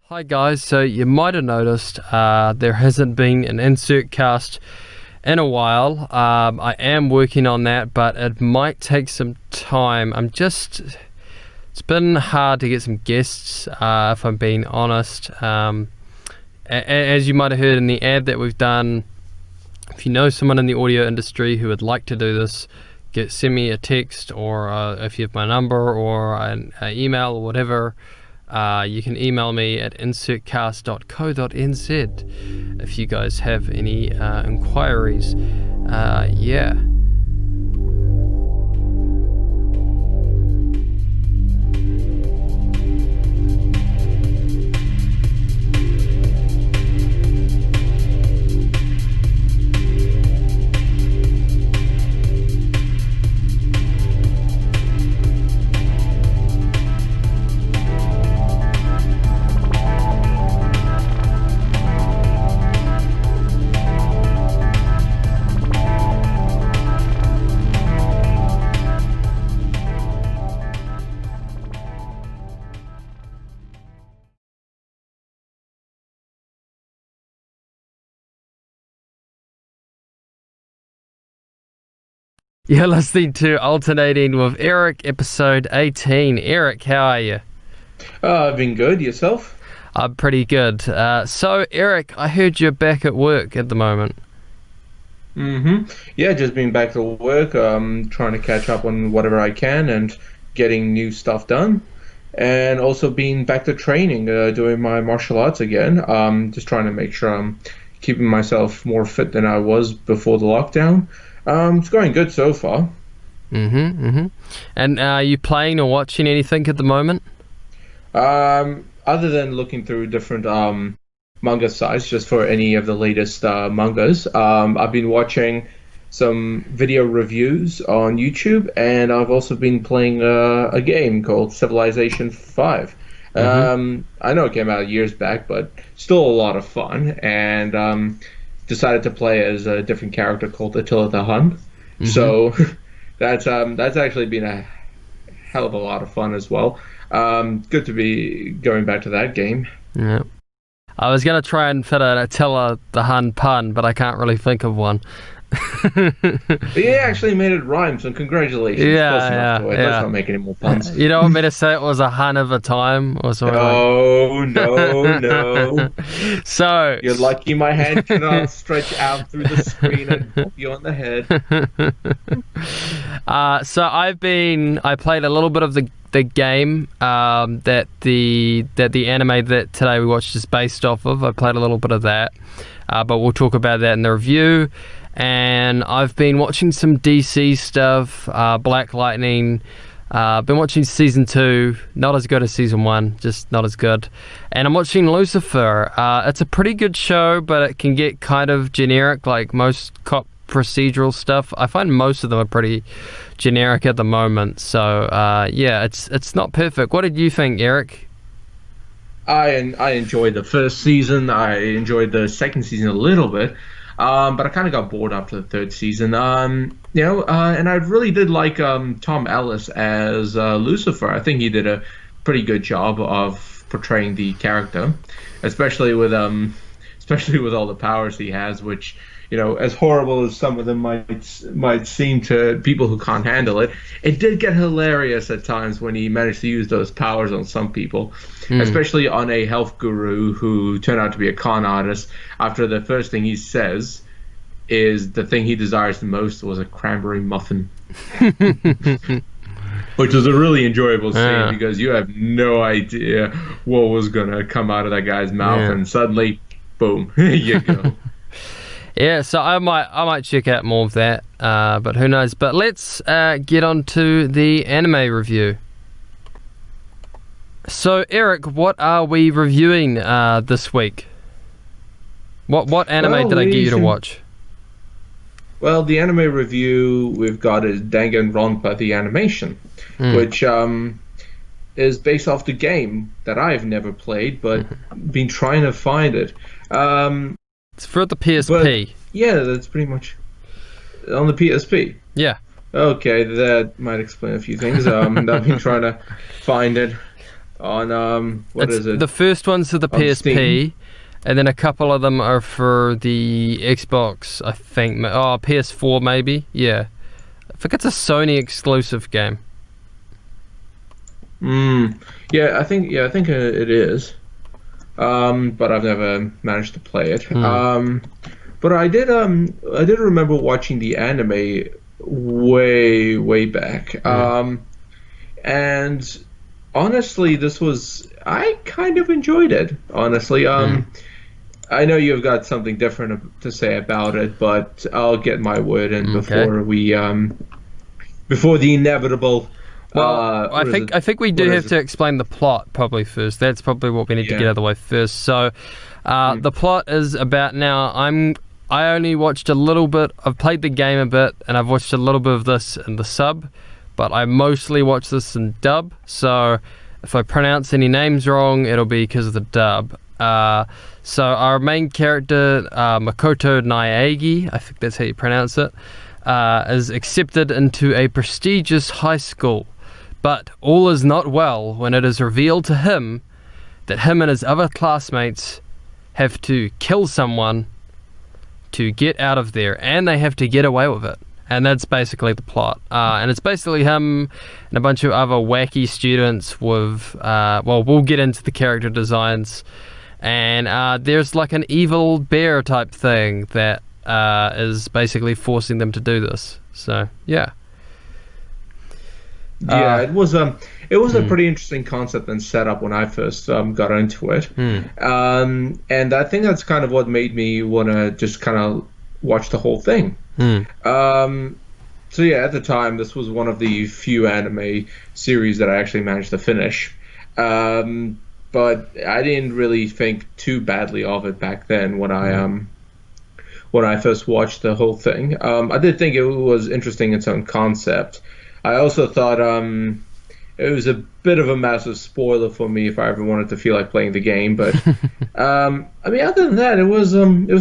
Hi guys, so you might have noticed there hasn't been an insert cast in a while. I am working on that, but it might take some time. It's been hard to get some guests, if I'm being honest. As you might have heard in the ad that we've done, if you know someone in the audio industry who would like to do this, send me a text, or if you have my number or an email or whatever. You can email me at insertcast.co.nz if you guys have any inquiries. Yeah. You're listening to Alternating with Eric, episode 18. Eric, how are you? I've been good. Yourself? I'm pretty good. So, Eric, I heard you're back at work at the moment. Yeah, just been back to work, trying to catch up on whatever I can and getting new stuff done. And also being back to training, doing my martial arts again. Just trying to make sure I'm keeping myself more fit than I was before the lockdown. It's going good so far. And are you playing or watching anything at the moment? Other than looking through different manga sites just for any of the latest mangas, I've been watching some video reviews on YouTube, and I've also been playing a game called Civilization 5. I know it came out years back, but still a lot of fun, and decided to play as a different character called Attila the Hun. So that's actually been a hell of a lot of fun as well. Good to be going back to that game. Yeah. I was going to try and fit an Attila the Hun pun, but I can't really think of one. You actually made it rhyme, so congratulations. Yeah. Let's not make any more puns. You don't want me to say it was a Hun of a time or something? No. So You're lucky my hand cannot stretch out through the screen and pop you on the head. So I played a little bit of the game that the anime that today we watched is based off of. I played a little bit of that, but we'll talk about that in the review. And I've been watching some DC stuff, Black Lightning. Been watching season 2, not as good as season 1, just not as good. And I'm watching Lucifer. It's a pretty good show, but it can get kind of generic, like most cop procedural stuff. I find most of them are pretty generic at the moment. So yeah, it's not perfect. What did you think, Eric? I enjoyed the first season. I enjoyed the second season a little bit. But I kind of got bored after the third season. And I really did like Tom Ellis as Lucifer. I think he did a pretty good job of portraying the character, especially with all the powers he has, which, as horrible as some of them might seem to people who can't handle it, it did get hilarious at times when he managed to use those powers on some people, especially on a health guru who turned out to be a con artist. After the first thing he says is the thing he desires the most was a cranberry muffin. Which was a really enjoyable scene because you have no idea what was going to come out of that guy's mouth, and suddenly, boom, here you go. Yeah, so I might check out more of that, but who knows. But let's get on to the anime review. So, Eric, what are we reviewing this week? What anime did I get you to watch? Well, the anime review we've got is Danganronpa, the animation, which is based off the game that I've never played, but been trying to find it. It's for the PSP. Yeah, that's pretty much on the PSP. Yeah. Okay, that might explain a few things. I've been trying to find it. on what It's is it? the first one's for the On Steam. PSP, and then a couple of them are for the Xbox, I think. Oh, PS4 maybe. Yeah, I think it's a Sony exclusive game. Mm. Yeah, I think it is. But I've never managed to play it. Hmm. But I did remember watching the anime way back. Hmm. And honestly, I kind of enjoyed it. Honestly, Hmm. I know you've got something different to say about it, but I'll get my word in Okay. before the inevitable. Well, What is it? I think we What do is have it? to explain the plot probably first. That's probably what we need to get out Yeah. of the way first. So, Mm. the plot is about now. I only watched a little bit. I've played the game a bit, and I've watched a little bit of this in the sub, but I mostly watch this in dub. So, if I pronounce any names wrong, it'll be because of the dub. So our main character, Makoto Naegi, I think that's how you pronounce it, is accepted into a prestigious high school. But all is not well when it is revealed to him that him and his other classmates have to kill someone to get out of there, and they have to get away with it. And that's basically the plot. And it's basically him and a bunch of other wacky students with, we'll get into the character designs. And there's like an evil bear type thing that is basically forcing them to do this. So, yeah. Yeah, Uh, it was a hmm, pretty interesting concept and setup when I first got into it. hmm, And I think that's kind of what made me want to just kind of watch the whole thing. hmm, Um, so yeah, at the time, this was one of the few anime series that I actually managed to finish. But I didn't really think too badly of it back then hmm, when I first watched the whole thing. I did think it was interesting in its own concept. I also thought it was a bit of a massive spoiler for me if I ever wanted to feel like playing the game. But I mean, other than that, it was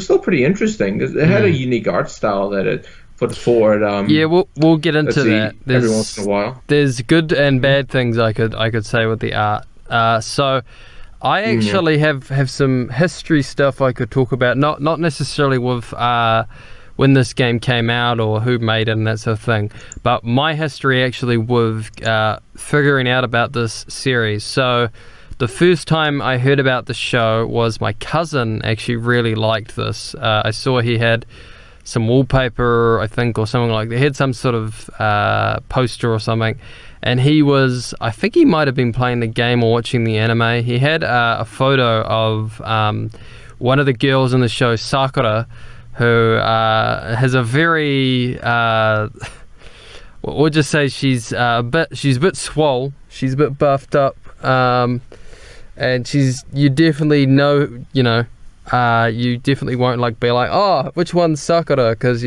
still pretty interesting. It had a hmm. unique art style that it put forward. Yeah, we'll get Let's into that. see, every once in a while. There's good and Hmm. bad things I could say with the art. So I Yeah. actually have some history stuff I could talk about. Not necessarily with when this game came out or who made it and that sort of thing, but my history actually with figuring out about this series. So the first time I heard about the show was my cousin actually really liked this. I saw he had some wallpaper, I think, or something like that. He had some sort of poster or something. And I think he might have been playing the game or watching the anime. He had a photo of one of the girls in the show, Sakura, who has a very, we'll just say she's she's a bit swole. She's a bit buffed up. And you definitely know, you definitely won't like be like, oh, which one's Sakura? Because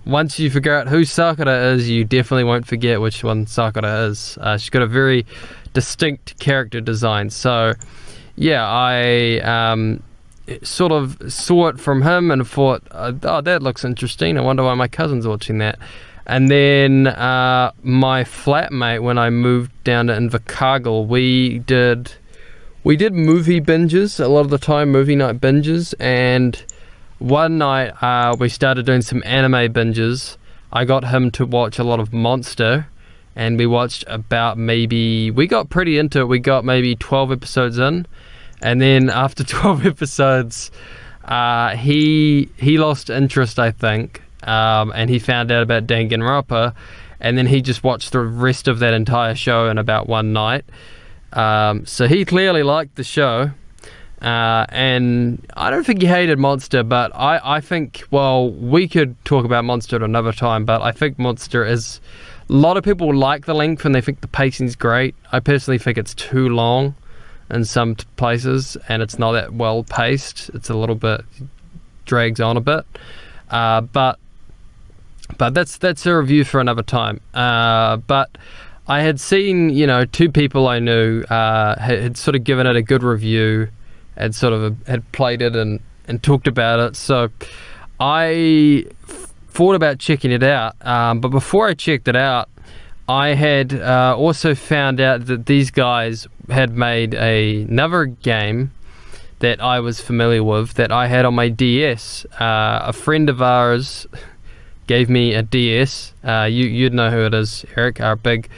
once you figure out who Sakura is, you definitely won't forget which one Sakura is. She's got a very distinct character design. So yeah, I sort of saw it from him and thought, oh, that looks interesting. I wonder why my cousin's watching that. And then my flatmate, when I moved down to Invercargill, we did movie binges a lot of the time, movie night binges. And one night we started doing some anime binges. I got him to watch a lot of Monster, and we watched we got pretty into it. We got maybe 12 episodes in, and then after 12 episodes, he lost interest, I think, and he found out about Danganropa, and then he just watched the rest of that entire show in about one night. So he clearly liked the show, and I don't think he hated Monster, but I think, well, we could talk about Monster at another time, but I think Monster is... A lot of people like the length and they think the pacing's great. I personally think it's too long in some places, and it's not that well paced. It's a little bit... drags on a bit. But that's a review for another time. But I had seen, two people I knew had sort of given it a good review, and sort of had played it and talked about it. So I thought about checking it out. But before I checked it out, I had also found out that these guys had made another game that I was familiar with that I had on my DS. A friend of ours gave me a DS. You'd know who it is, Eric, our big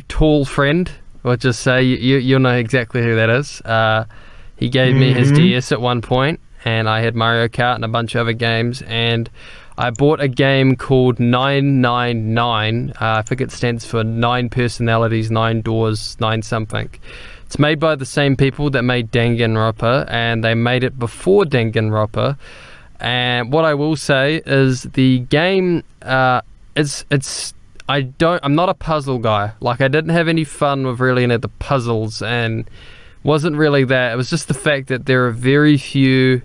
tall friend. We'll just say you'll know exactly who that is. He gave me his DS at one point, and I had Mario Kart and a bunch of other games, and I bought a game called 999. I think it stands for 9 personalities, 9 doors, 9 something. It's made by the same people that made Danganropa, and they made it before Danganropa. And what I will say is the game, I'm not a puzzle guy. Like, I didn't have any fun with really any of the puzzles, and wasn't really that. It was just the fact that there are very few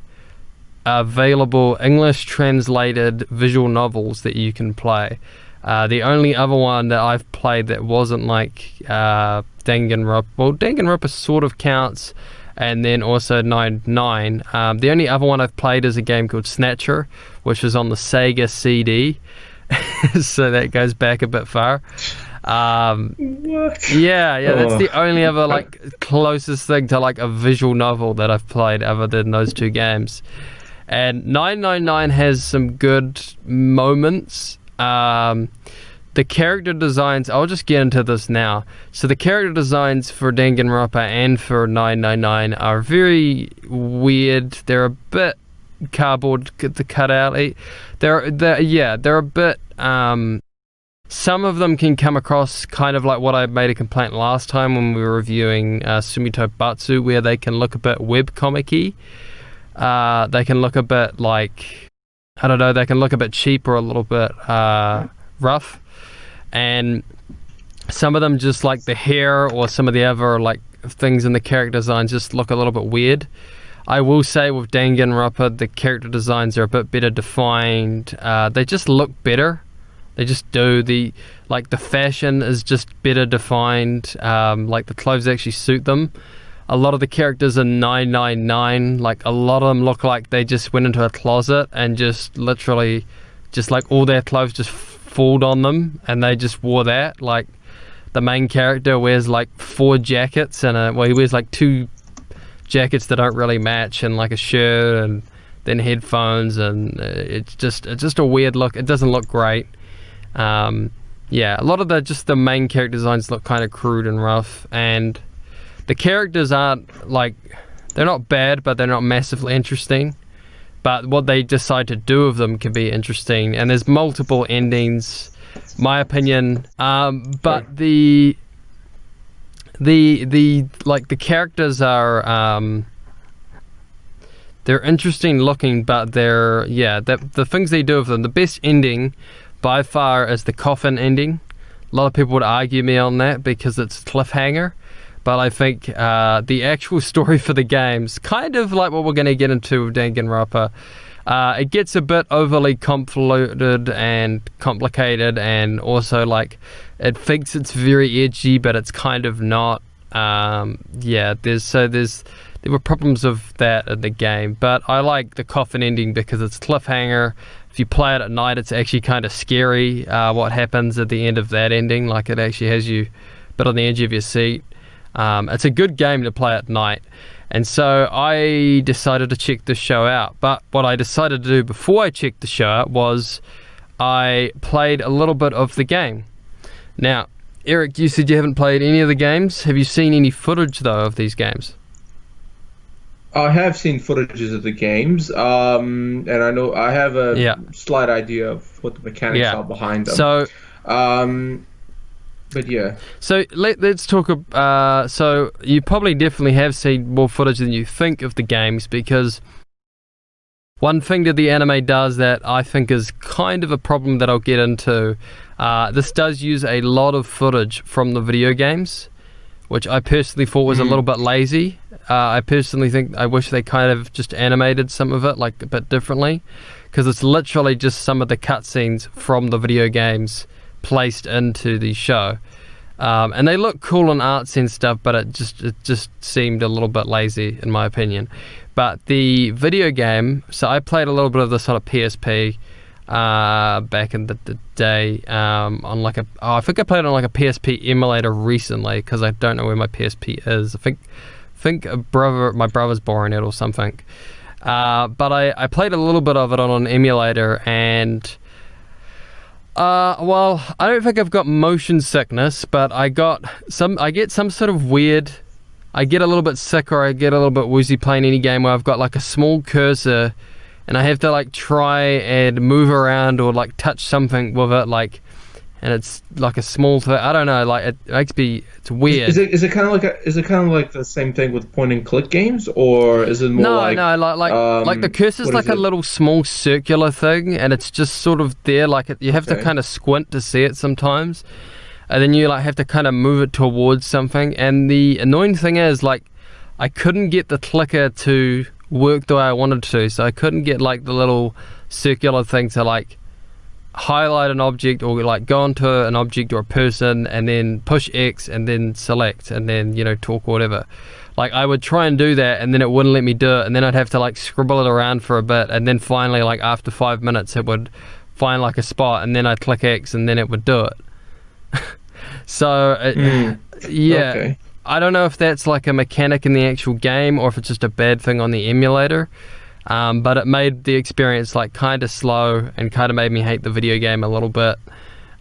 available English translated visual novels that you can play. The only other one that I've played that wasn't like Danganropa, well, Danganropa sort of counts, and then also 9. The only other one I've played is a game called Snatcher, which was on the Sega CD. So that goes back a bit far. What? Yeah, that's the only other like closest thing to like a visual novel that I've played other than those 2 games. And 999 has some good moments. The character designs, I'll just get into this now. So the character designs for Danganronpa and for 999 are very weird. They're a bit cardboard to cut out. They're a bit. Some of them can come across kind of like what I made a complaint last time when we were reviewing Sumito Batsu, where they can look a bit webcomic-y. They can look a bit like, I don't know, they can look a bit cheap or a little bit rough. And some of them, just like the hair or some of the other like things in the character designs, just look a little bit weird. I will say with Danganronpa, the character designs are a bit better defined. They just look better. They just do. The fashion is just better defined. Like the clothes actually suit them. A lot of the characters in 999, like a lot of them look like they just went into a closet and just literally, just like all their clothes just falled on them and they just wore that. Like the main character wears like 4 jackets and he wears like 2 jackets that don't really match and like a shirt and then headphones, and it's just a weird look. It doesn't look great. A lot of the main character designs look kind of crude and rough, and the characters aren't like, they're not bad, but they're not massively interesting. But what they decide to do with them can be interesting, and there's multiple endings, my opinion. But the characters are they're interesting looking, but the things they do with them. The best ending by far is the coffin ending. A lot of people would argue me on that because it's cliffhanger. But I think the actual story for the game's kind of like what we're going to get into with Danganronpa. It gets a bit overly convoluted and complicated, and also like it thinks it's very edgy, but it's kind of not. There were problems of that in the game, but I like the coffin ending because it's cliffhanger. If you play it at night, it's actually kind of scary what happens at the end of that ending. Like it actually has you a bit on the edge of your seat. It's a good game to play at night, and so I decided to check this show out. But what I decided to do before I checked the show out was I played a little bit of the game. Now, Eric, you said you haven't played any of the games. Have you seen any footage though of these games? I have seen footages of the games, and I know I have a slight idea of what the mechanics are behind them. So, but yeah. So let's talk. So you probably definitely have seen more footage than you think of the games, because one thing that the anime does that I think is kind of a problem that I'll get into. This does use a lot of footage from the video games, which I personally thought was a little bit lazy. I personally think I wish they kind of just animated some of it like a bit differently, because it's literally just some of the cutscenes from the video games placed into the show, and they look cool and artsy and stuff, but it just seemed a little bit lazy in my opinion. But the video game, so I played a little bit of this on a PSP. back in the day on like I think I played on like a PSP emulator recently because I don't know where my PSP is. I think my brother's borrowing it or something. But I played a little bit of it on an emulator, and well, I don't think I've got motion sickness, but I get some sort of weird. I get a little bit sick, or I get a little bit woozy playing any game where I've got like a small cursor and I have to like try and move around or like touch something with it, like, and it's like a small thing. I don't know, like it makes me. It's weird. Is it kind of like the same thing with point and click games, or is it more like the cursor's like a little small circular thing, and it's just sort of there. Like you have to kind of squint to see it sometimes, and then you like have to kind of move it towards something. And the annoying thing is, like, I couldn't get the clicker to work the way I wanted to, so I couldn't get like the little circular thing to like highlight an object or like go onto an object or a person and then push X and then select and then, you know, talk or whatever. Like I would try and do that and then it wouldn't let me do it, and then I'd have to like scribble it around for a bit, and then finally like after 5 minutes it would find like a spot, and then I'd click X and then it would do it. So yeah. Okay. I don't know if that's like a mechanic in the actual game or if it's just a bad thing on the emulator, but it made the experience like kind of slow and kind of made me hate the video game a little bit.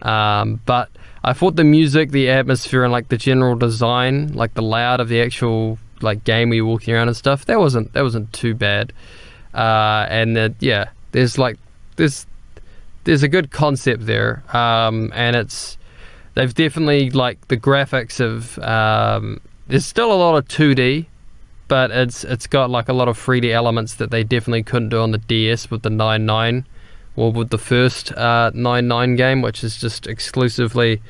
But I thought the music, the atmosphere, and like the general design, like the layout of the actual like game where you're walking around and stuff, that wasn't too bad. And yeah, there's a good concept there, and they've definitely, like, the graphics of there's still a lot of 2D, but it's got like a lot of 3D elements that they definitely couldn't do on the DS with the 9.9 or with the first 9.9 game, which is just exclusively,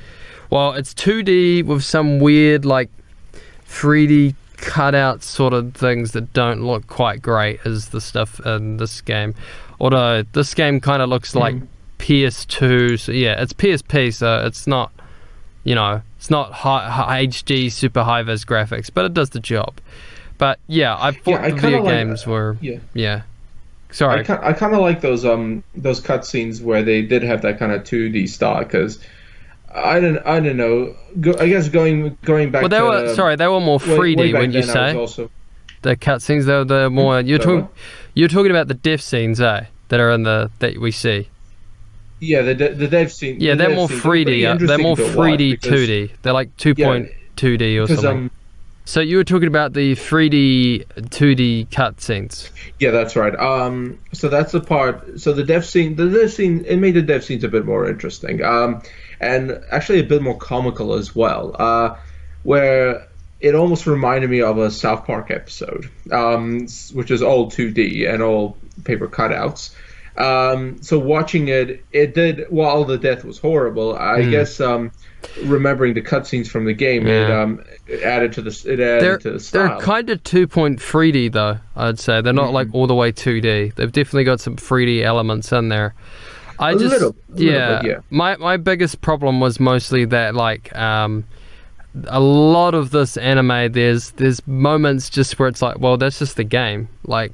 well, it's 2D with some weird like 3D cutout sort of things that don't look quite great as the stuff in this game. Although this game kind of looks like PS2, so yeah, it's PSP, so it's not, you know, it's not high HD super high vis graphics, but it does the job. But yeah, I thought the video games were sorry. I kind of like those cutscenes where they did have that kind of 2D style, because I don't know. I guess going back. Well, they were more 3D when you say the cutscenes. They're more. You're talking about the death scenes, that are that we see. Yeah, the dev scene. Yeah, they're more 3D. They're more 3D 2D. They're like 2.2D or something. So you were talking about the 3D 2D cutscenes. Yeah, that's right. So that's the part. So the dev scene, it made the dev scenes a bit more interesting, and actually a bit more comical as well. Where it almost reminded me of a South Park episode, which is all 2D and all paper cutouts. So watching it did, while the death was horrible, I guess remembering the cutscenes from the game, it added to the style. They're kind of 2.3D though, I'd say. They're not like all the way 2D. They've definitely got some 3D elements in there. A little bit. My biggest problem was mostly that like a lot of this anime, there's moments just where it's like, well, that's just the game. Like,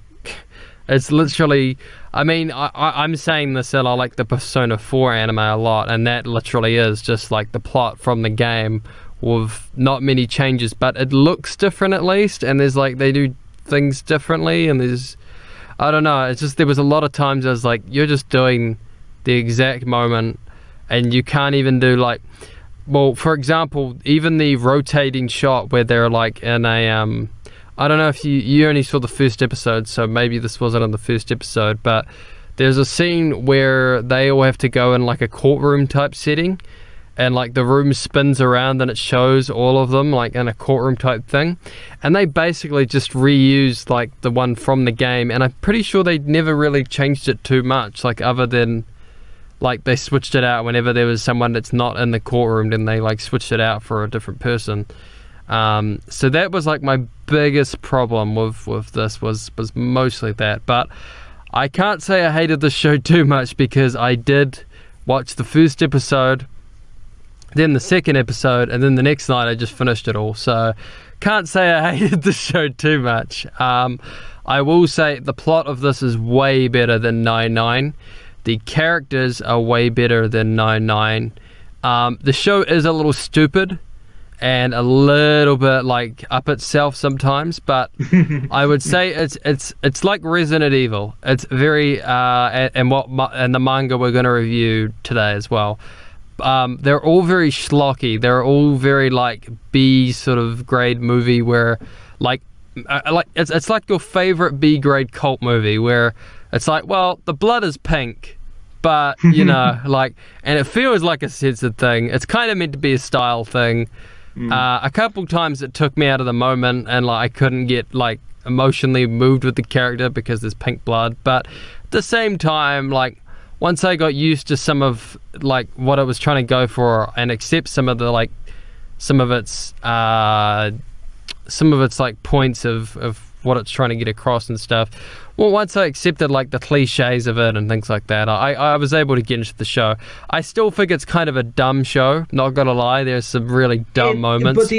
it's literally, I mean, I'm saying this that I like the Persona 4 anime a lot, and that literally is just like the plot from the game with not many changes, but it looks different at least, and there's like, they do things differently, and there's, I don't know, it's just, there was a lot of times I was like, you're just doing the exact moment, and you can't even do like, well, for example, even the rotating shot where they're like in a, I don't know if you only saw the first episode, so maybe this wasn't in the first episode, but there's a scene where they all have to go in like a courtroom type setting, and like the room spins around and it shows all of them like in a courtroom type thing, and they basically just reused like the one from the game, and I'm pretty sure they never really changed it too much, like other than like they switched it out whenever there was someone that's not in the courtroom, then they like switched it out for a different person. So that was like my biggest problem with this was mostly that. But I can't say I hated the show too much, because I did watch the first episode, then the second episode, and then the next night I just finished it all. So can't say I hated the show too much. I will say the plot of this is way better than 9.9. The characters are way better than 9-9. The show is a little stupid and a little bit like up itself sometimes, but I would say it's like Resident Evil. It's very and the manga we're going to review today as well. They're all very schlocky. They're all very like B sort of grade movie where like it's like your favorite B grade cult movie where it's like, well, the blood is pink, but you know, like, and it feels like a censored thing. It's kind of meant to be a style thing. A couple times it took me out of the moment, and like I couldn't get like emotionally moved with the character because there's pink blood. But at the same time, like once I got used to some of like what it was trying to go for and accept some of its like points of what it's trying to get across and stuff. Well, once I accepted like the cliches of it and things like that, I was able to get into the show. I still think it's kind of a dumb show, not gonna lie. There's some really dumb moments,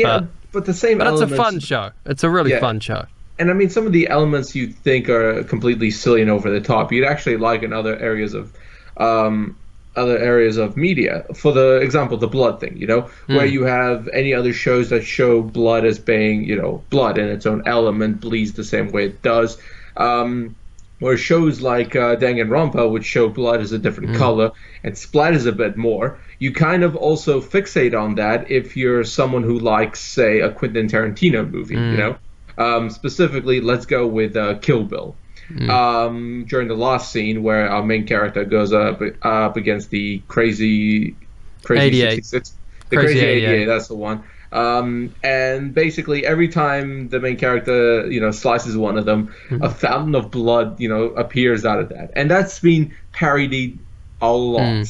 but it's a fun show. It's a really fun show. And I mean, some of the elements you think are completely silly and over the top, you'd actually like in other areas of media. For the example, the blood thing, where you have any other shows that show blood as being, blood in its own element, bleeds the same way it does. Where shows like Danganropa would show blood as a different color and splatters a bit more. You kind of also fixate on that if you're someone who likes, say, a Quentin Tarantino movie, specifically, let's go with Kill Bill. During the last scene where our main character goes up against the crazy 88. The crazy 88, that's the one. And basically every time the main character, slices one of them, a fountain of blood, appears out of that. And that's been parodied a lot.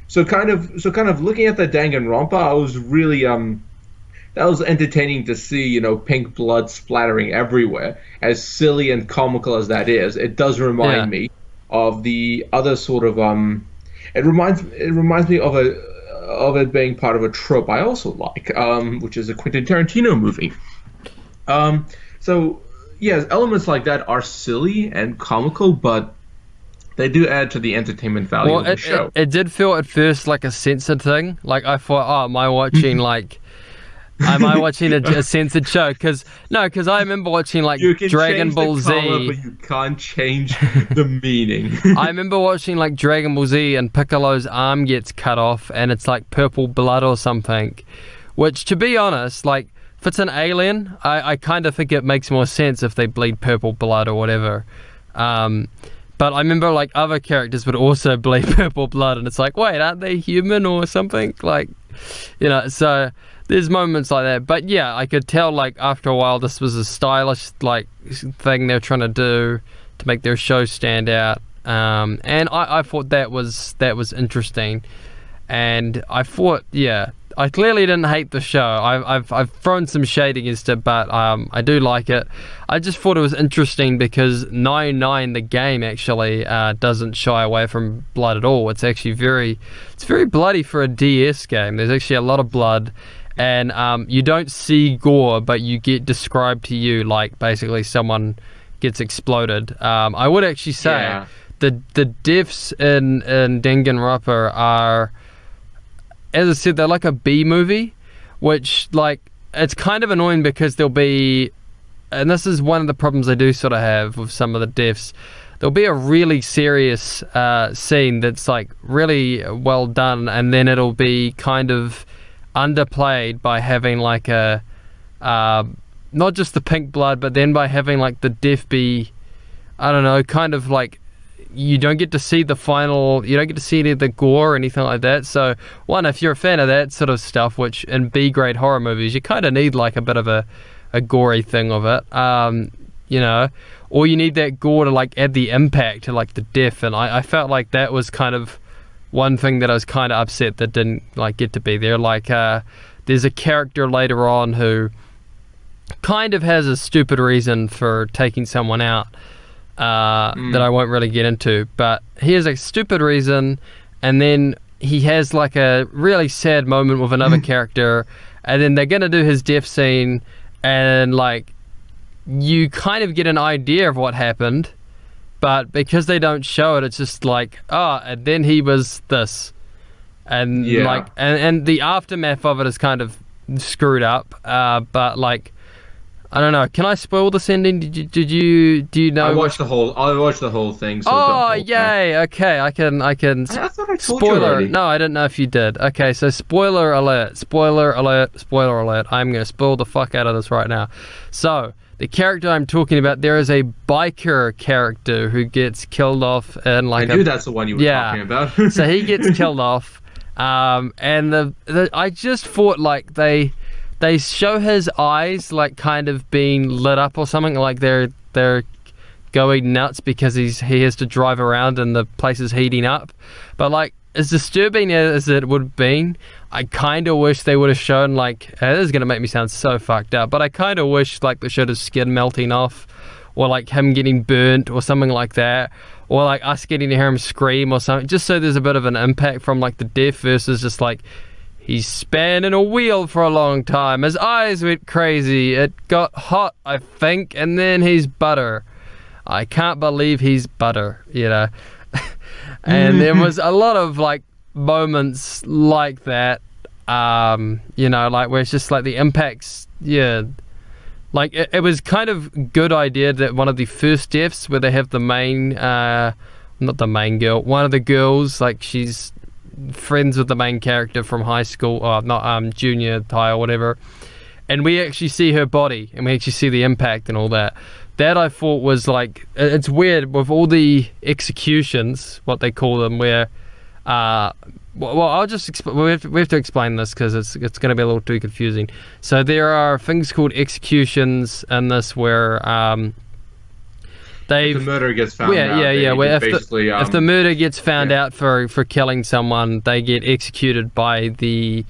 So kind of looking at the Danganronpa, I was really that was entertaining to see, pink blood splattering everywhere. As silly and comical as that is, it does remind me of the other sort of it reminds me of it being part of a trope I also like, which is a Quentin Tarantino movie. So yeah, elements like that are silly and comical, but they do add to the entertainment value of the show. It did feel at first like a censored thing. Like I thought, oh, am I watching a censored show? Because I remember watching like Dragon Ball Z. Color, but you can't change the meaning. I remember watching like Dragon Ball Z and Piccolo's arm gets cut off and it's like purple blood or something. Which, to be honest, like if it's an alien, I kind of think it makes more sense if they bleed purple blood or whatever. But I remember like other characters would also bleed purple blood, and it's like, wait, aren't they human or something? Like, so there's moments like that. But yeah, I could tell like after a while this was a stylish like thing they're trying to do to make their show stand out. And I thought that was interesting. And I thought, yeah, I clearly didn't hate the show. I've thrown some shade against it, but I do like it. I just thought it was interesting because 9-9, the game, actually doesn't shy away from blood at all. It's actually very bloody for a DS game. There's actually a lot of blood, and you don't see gore, but you get described to you like basically someone gets exploded. I would actually say the deaths in Danganropa are, as I said, they're like a B movie, which, like, it's kind of annoying because there'll be, and this is one of the problems I do sort of have with some of the deaths, there'll be a really serious scene that's, like, really well done, and then it'll be kind of underplayed by having, like, a, not just the pink blood, but then by having, like, the death be, I don't know, kind of, like, you don't get to see the final, you don't get to see any of the gore or anything like that. So, one, if you're a fan of that sort of stuff, which in B-grade horror movies, you kind of need like a bit of a gory thing of it, or you need that gore to like add the impact to like the death. And I felt like that was kind of one thing that I was kind of upset that didn't like get to be there. Like, there's a character later on who kind of has a stupid reason for taking someone out. That I won't really get into, but he has a stupid reason, and then he has like a really sad moment with another character, and then they're gonna do his death scene, and like you kind of get an idea of what happened, but because they don't show it, it's just like, oh, and then he was this, and like, and the aftermath of it is kind of screwed up. But like, I don't know. Can I spoil this ending? Do you know? I watched the whole thing. So oh, yay! Okay, I can. I thought I told you Spoiler. already. No, I didn't know if you did. Okay, so spoiler alert. Spoiler alert. Spoiler alert. I'm going to spoil the fuck out of this right now. So, the character I'm talking about, there is a biker character who gets killed off in like I knew that's the one you were talking about. So he gets killed off. And I just thought like they show his eyes like kind of being lit up or something, like they're going nuts because he has to drive around and the place is heating up. But like, as disturbing as it would have been, I kind of wish they would have shown like, this is going to make me sound so fucked up, but I kind of wish like they showed his skin melting off, or like him getting burnt or something like that, or like us getting to hear him scream or something, just so there's a bit of an impact from like the death versus just like, he's spinning a wheel for a long time, his eyes went crazy, it got hot, I think, and then he's butter. I can't believe he's butter, you know. And there was a lot of like moments like that, you know, like where it's just like the impacts, like it was kind of good idea that one of the first deaths where they have the main, not the main girl, one of the girls, like she's friends with the main character from high school, or not junior high or whatever, and we actually see her body and we actually see the impact and all that. That I thought was like, it's weird with all the executions, what they call them, where well, I'll just we have to explain this because it's going to be a little too confusing. So there are things called executions in this where the murder gets found out. Where if the murder gets found out for killing someone, they get executed by the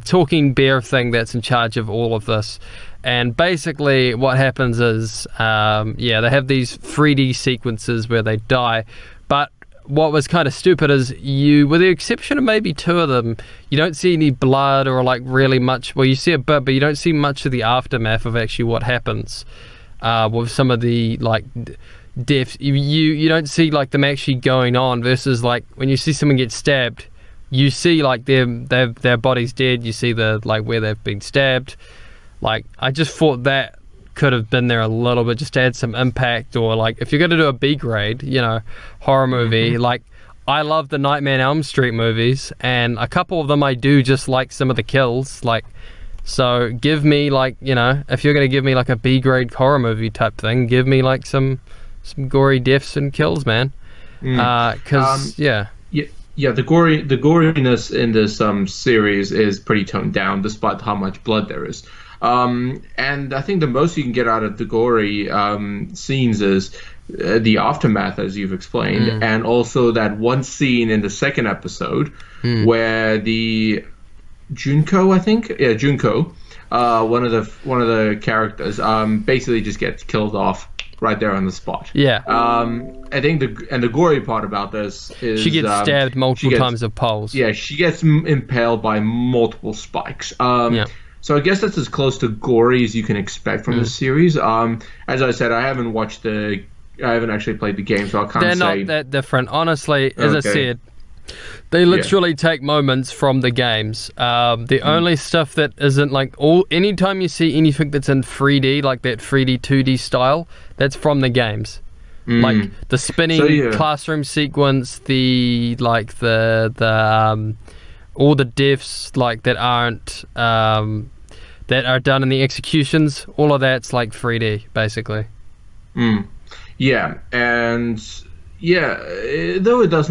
talking bear thing that's in charge of all of this. And basically what happens is, they have these 3D sequences where they die. But what was kind of stupid is with the exception of maybe two of them, you don't see any blood or like really much. Well, you see a bit, but you don't see much of the aftermath of actually what happens with some of the like deaths. You don't see like them actually going on versus like when you see someone get stabbed, you see like their body's dead. You see the like where they've been stabbed. Like, I just thought that could have been there a little bit, just to add some impact, or like, if you're going to do a B grade, you know, horror movie, like, I love the Nightmare on Elm Street movies, and a couple of them I do just like some of the kills, like, so give me like, you know, if you're going to give me like a B grade horror movie type thing, give me like some gory deaths and kills, man. Because, Yeah, the goriness in this series is pretty toned down, despite how much blood there is. And I think the most you can get out of the gory scenes is the aftermath, as you've explained, and also that one scene in the second episode where the Junko, one of the characters, basically just gets killed off right there on the spot. Yeah. I think the gory part about this is she gets stabbed multiple times with poles. Yeah, she gets impaled by multiple spikes. So I guess that's as close to gory as you can expect from the series. As I said, I haven't actually played the game, so I can't say. They're not that different. Honestly, as I said, they literally take moments from the games. The only stuff that isn't like anytime you see anything that's in 3D, like that 3D 2D style, that's from the games. Like the spinning classroom sequence, the all the deaths like that aren't that are done in the executions, all of that's like 3D basically. Yeah, and though it's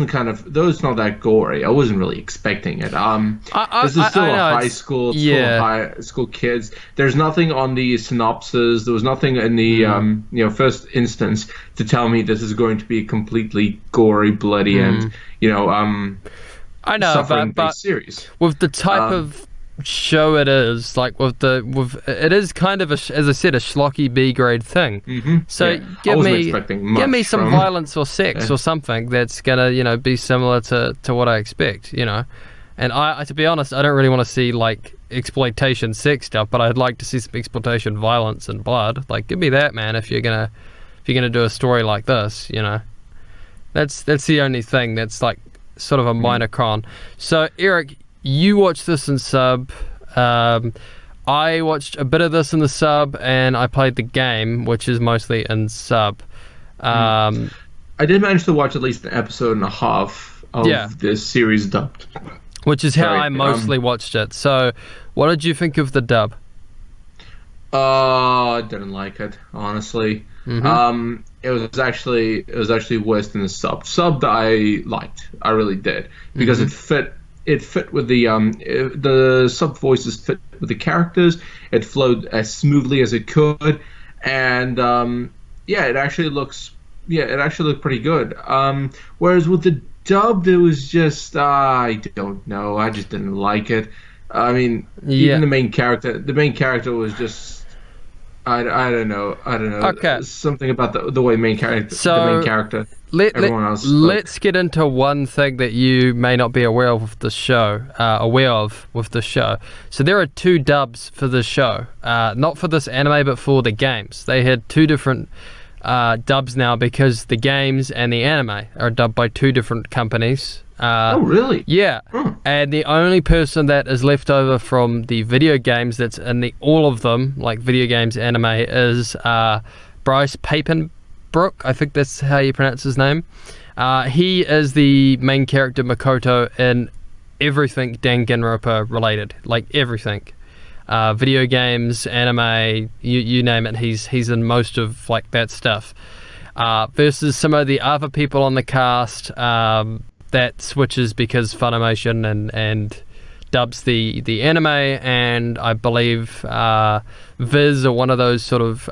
not that gory, I wasn't really expecting it. This is still high school kids. There's nothing on the synopsis. There was nothing in the first instance to tell me this is going to be completely gory, bloody, and I know, but series. With the type of show it is, like it is kind of as I said, a schlocky B grade thing. So give me some violence or sex or something that's gonna be similar to what I expect, And I to be honest, I don't really want to see like exploitation sex stuff, but I'd like to see some exploitation, violence, and blood. Like, give me that, man. If you're you're going to do a story like this, That's the only thing that's like sort of a minor con. So Eric, you watched this in sub. I watched a bit of this in the sub, and I played the game, which is mostly in sub. I did manage to watch at least an episode and a half of this series dubbed. Which is how I mostly watched it. So, what did you think of the dub? I didn't like it, honestly. It was actually worse than the sub. Subbed I liked. I really did, because it fit with the sub voices fit with the characters. It flowed as smoothly as it could, and it actually looked pretty good. Whereas with the dubbed, it was just I don't know. I just didn't like it. I mean, even the main character was just I don't know. Okay. Something about the way the main character. Everyone else spoke. Let's get into one thing that you may not be aware of with the show. So there are 2 dubs for the show, not for this anime, but for the games. They had 2 different dubs now, because the games and the anime are dubbed by 2 different companies. Oh, really? Yeah. And the only person that is left over from the video games that's in all of them, like video games, anime, is Bryce Papenbrook. I think that's how you pronounce his name. He is the main character, Makoto, in everything Danganropa related, like everything. Video games, anime, you name it, he's in most of like that stuff. Versus some of the other people on the cast, that switches because Funimation and dubs the anime, and I believe Viz, or one of those sort of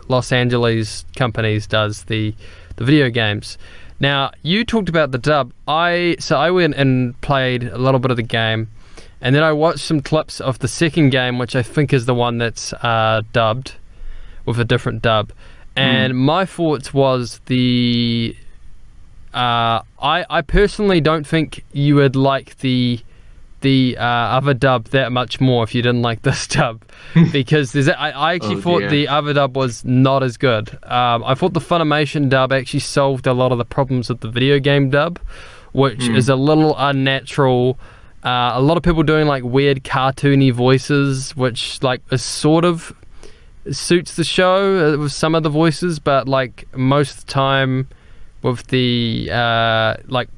Los Angeles companies, does the video games. Now, you talked about the dub. I went and played a little bit of the game, and then I watched some clips of the second game, which I think is the one that's dubbed with a different dub. And my thoughts was I personally don't think you would like the other dub that much more if you didn't like this dub, because I actually thought the other dub was not as good. I thought the Funimation dub actually solved a lot of the problems with the video game dub, which is a little unnatural. A lot of people doing like weird cartoony voices, which like is sort of suits the show with some of the voices, but like most of the time with the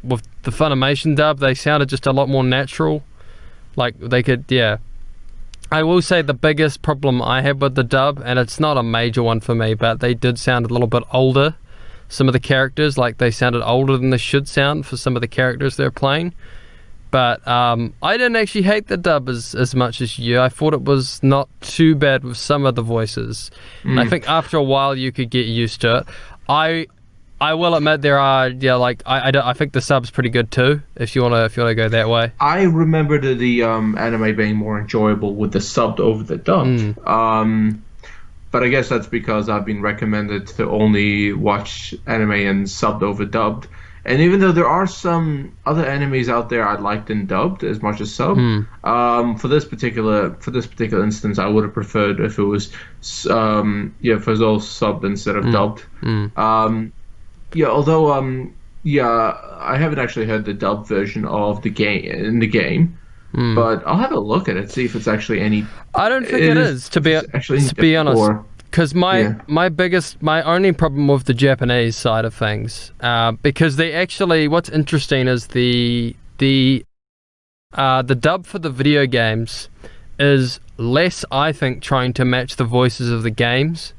with the Funimation dub, they sounded just a lot more natural. Like they could, I will say the biggest problem I had with the dub, and it's not a major one for me, but they did sound a little bit older. Some of the characters, like they sounded older than they should sound for some of the characters they're playing. But I didn't actually hate the dub as much as you. I thought it was not too bad with some of the voices. And I think after a while you could get used to it. I will admit there are I think the sub's pretty good too, if you wanna go that way. I remember the anime being more enjoyable with the subbed over the dubbed. But I guess that's because I've been recommended to only watch anime and subbed over dubbed. And even though there are some other animes out there I liked in dubbed as much as sub, for this particular instance, I would have preferred if it was if it was all subbed instead of dubbed. Although I haven't actually heard the dubbed version of the game but I'll have a look at it, see if it's actually any. I don't think it is, to be honest. Because my only problem with the Japanese side of things, because they actually, what's interesting is the dub for the video games is less, I think, trying to match the voices of the games,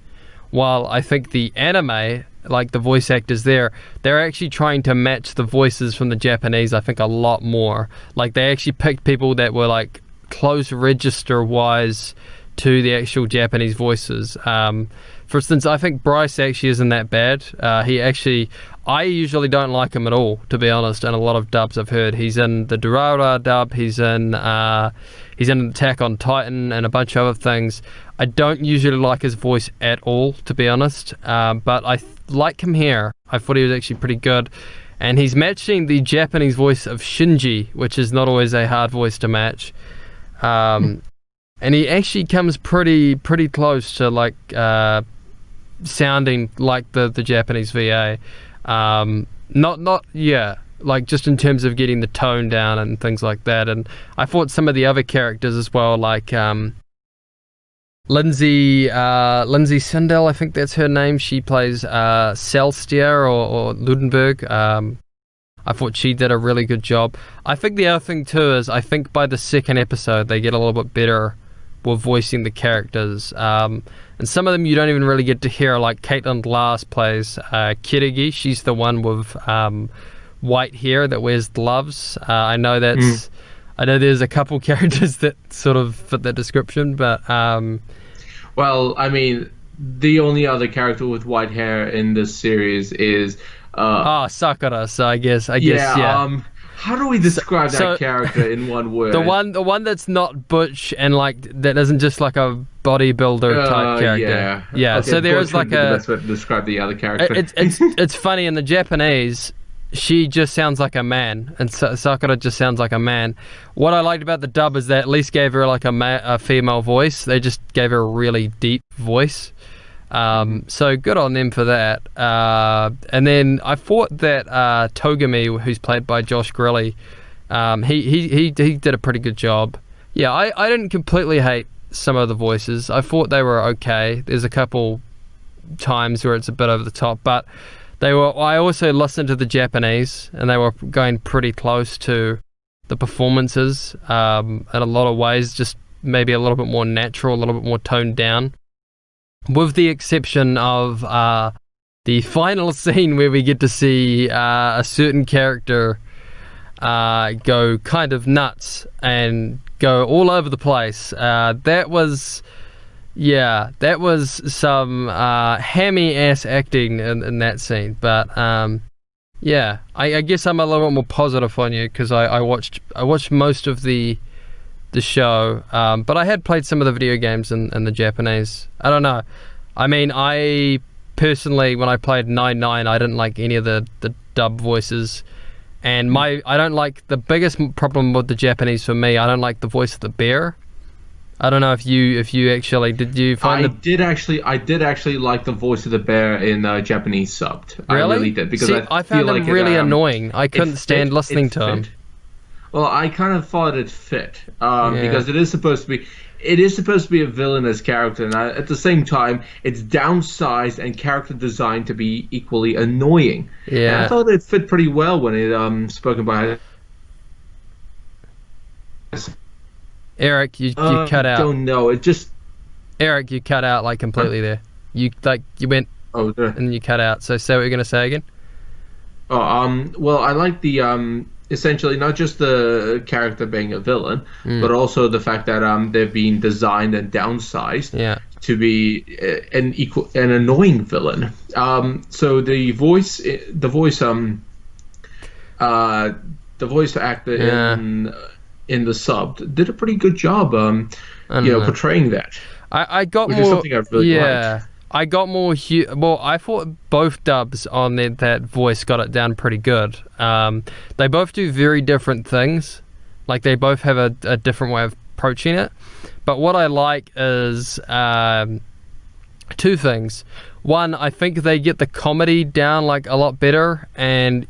while I think the anime, like the voice actors they're actually trying to match the voices from the Japanese, I think, a lot more. Like they actually picked people that were like close register wise to the actual Japanese voices. For instance, I think Bryce actually isn't that bad. I usually don't like him at all, to be honest. In a lot of dubs I've heard, he's in the Durara dub, he's in Attack on Titan and a bunch of other things. I don't usually like his voice at all, to be honest, but I like him here. I thought he was actually pretty good, and he's matching the Japanese voice of Shinji, which is not always a hard voice to match. And he actually comes pretty close to like sounding like the Japanese VA. Like just in terms of getting the tone down and things like that. And I thought some of the other characters as well, like Lindsay Sindel, I think that's her name. She plays Celestia or Ludenberg. I thought she did a really good job. I think the other thing too is I think by the second episode they get a little bit better with voicing the characters. And some of them you don't even really get to hear, like Caitlin Glass plays Kirigi. She's the one with white hair that wears gloves. I know there's a couple characters that sort of fit that description, but well, I mean, the only other character with white hair in this series is Sakura. So I guess yeah. How do we describe that character in one word? The one that's not butch and like that isn't just like a bodybuilder type character. Yeah. Okay, so there is like the best way to describe the other character. It's funny in the Japanese. She just sounds like a man, and Sakura just sounds like a man. What I liked about the dub is they at least gave her like a female voice. They just gave her a really deep voice. So good on them for that. And then I thought that Togami, who's played by Josh Grille, he did a pretty good job. Yeah, I didn't completely hate some of the voices. I thought they were okay. There's a couple times where it's a bit over the top, but I also listened to the Japanese, and they were going pretty close to the performances in a lot of ways, just maybe a little bit more natural, a little bit more toned down. With the exception of the final scene where we get to see a certain character go kind of nuts and go all over the place. That was some hammy-ass acting in that scene. But I guess I'm a little bit more positive on you because I watched most of the show, but I had played some of the video games in the Japanese. I don't know. I mean, I personally, when I played 9-9, I didn't like any of the dub voices, and I don't like the biggest problem with the Japanese for me. I don't like the voice of the bear. I don't know if you actually did. You find I did actually like the voice of the bear in Japanese subbed. Really? I really did because I found him really annoying. I couldn't stand listening to him. Well, I kind of thought it fit because it is supposed to be a villainous character, and at the same time, it's downsized and character designed to be equally annoying. Yeah, and I thought it fit pretty well when it spoken by. Eric, you cut out. I don't know. It just. Eric, you cut out like completely there. You went. Oh. And you cut out. So say what you're gonna say again. Oh. Well, I like the essentially not just the character being a villain, but also the fact that they're being designed and downsized to be an annoying villain. So the voice actor in the sub did a pretty good job portraying that. I got which more. Is something I really liked. I got more. I thought both dubs on that voice got it down pretty good. They both do very different things. Like they both have a different way of approaching it. But what I like is two things. One, I think they get the comedy down like a lot better, and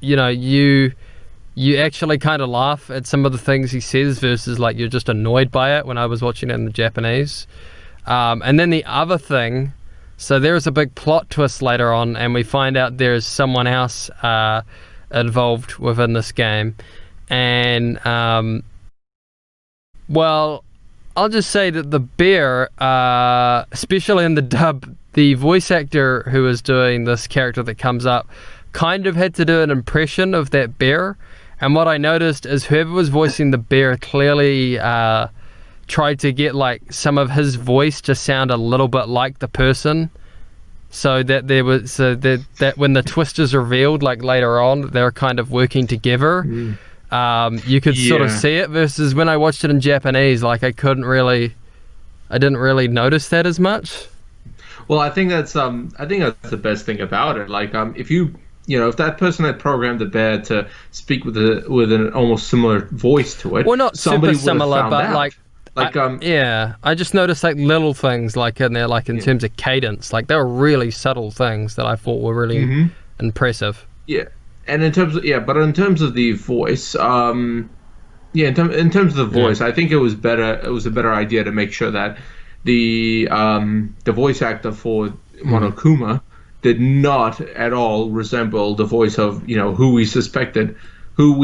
you actually kind of laugh at some of the things he says versus like you're just annoyed by it when I was watching it in the Japanese. And then the other thing, so there's a big plot twist later on, and we find out there's someone else involved within this game. And, well, I'll just say that the bear, especially in the dub, the voice actor who is doing this character that comes up kind of had to do an impression of that bear. And what I noticed is whoever was voicing the bear clearly tried to get like some of his voice to sound a little bit like the person, so that that when the twist is revealed, like later on, they're kind of working together. You could sort of see it. Versus when I watched it in Japanese, like I didn't really notice that as much. Well, I think that's the best thing about it. Like if that person had programmed the bear to speak with an almost similar voice to it, well, not somebody super similar, but out. like I just noticed like little things like in there, like in Yeah. terms of cadence, like they were really subtle things that I thought were really impressive. Yeah, and but in terms of the voice, in terms of the voice, I think it was better. It was a better idea to make sure that the voice actor for Monokuma did not at all resemble the voice of who we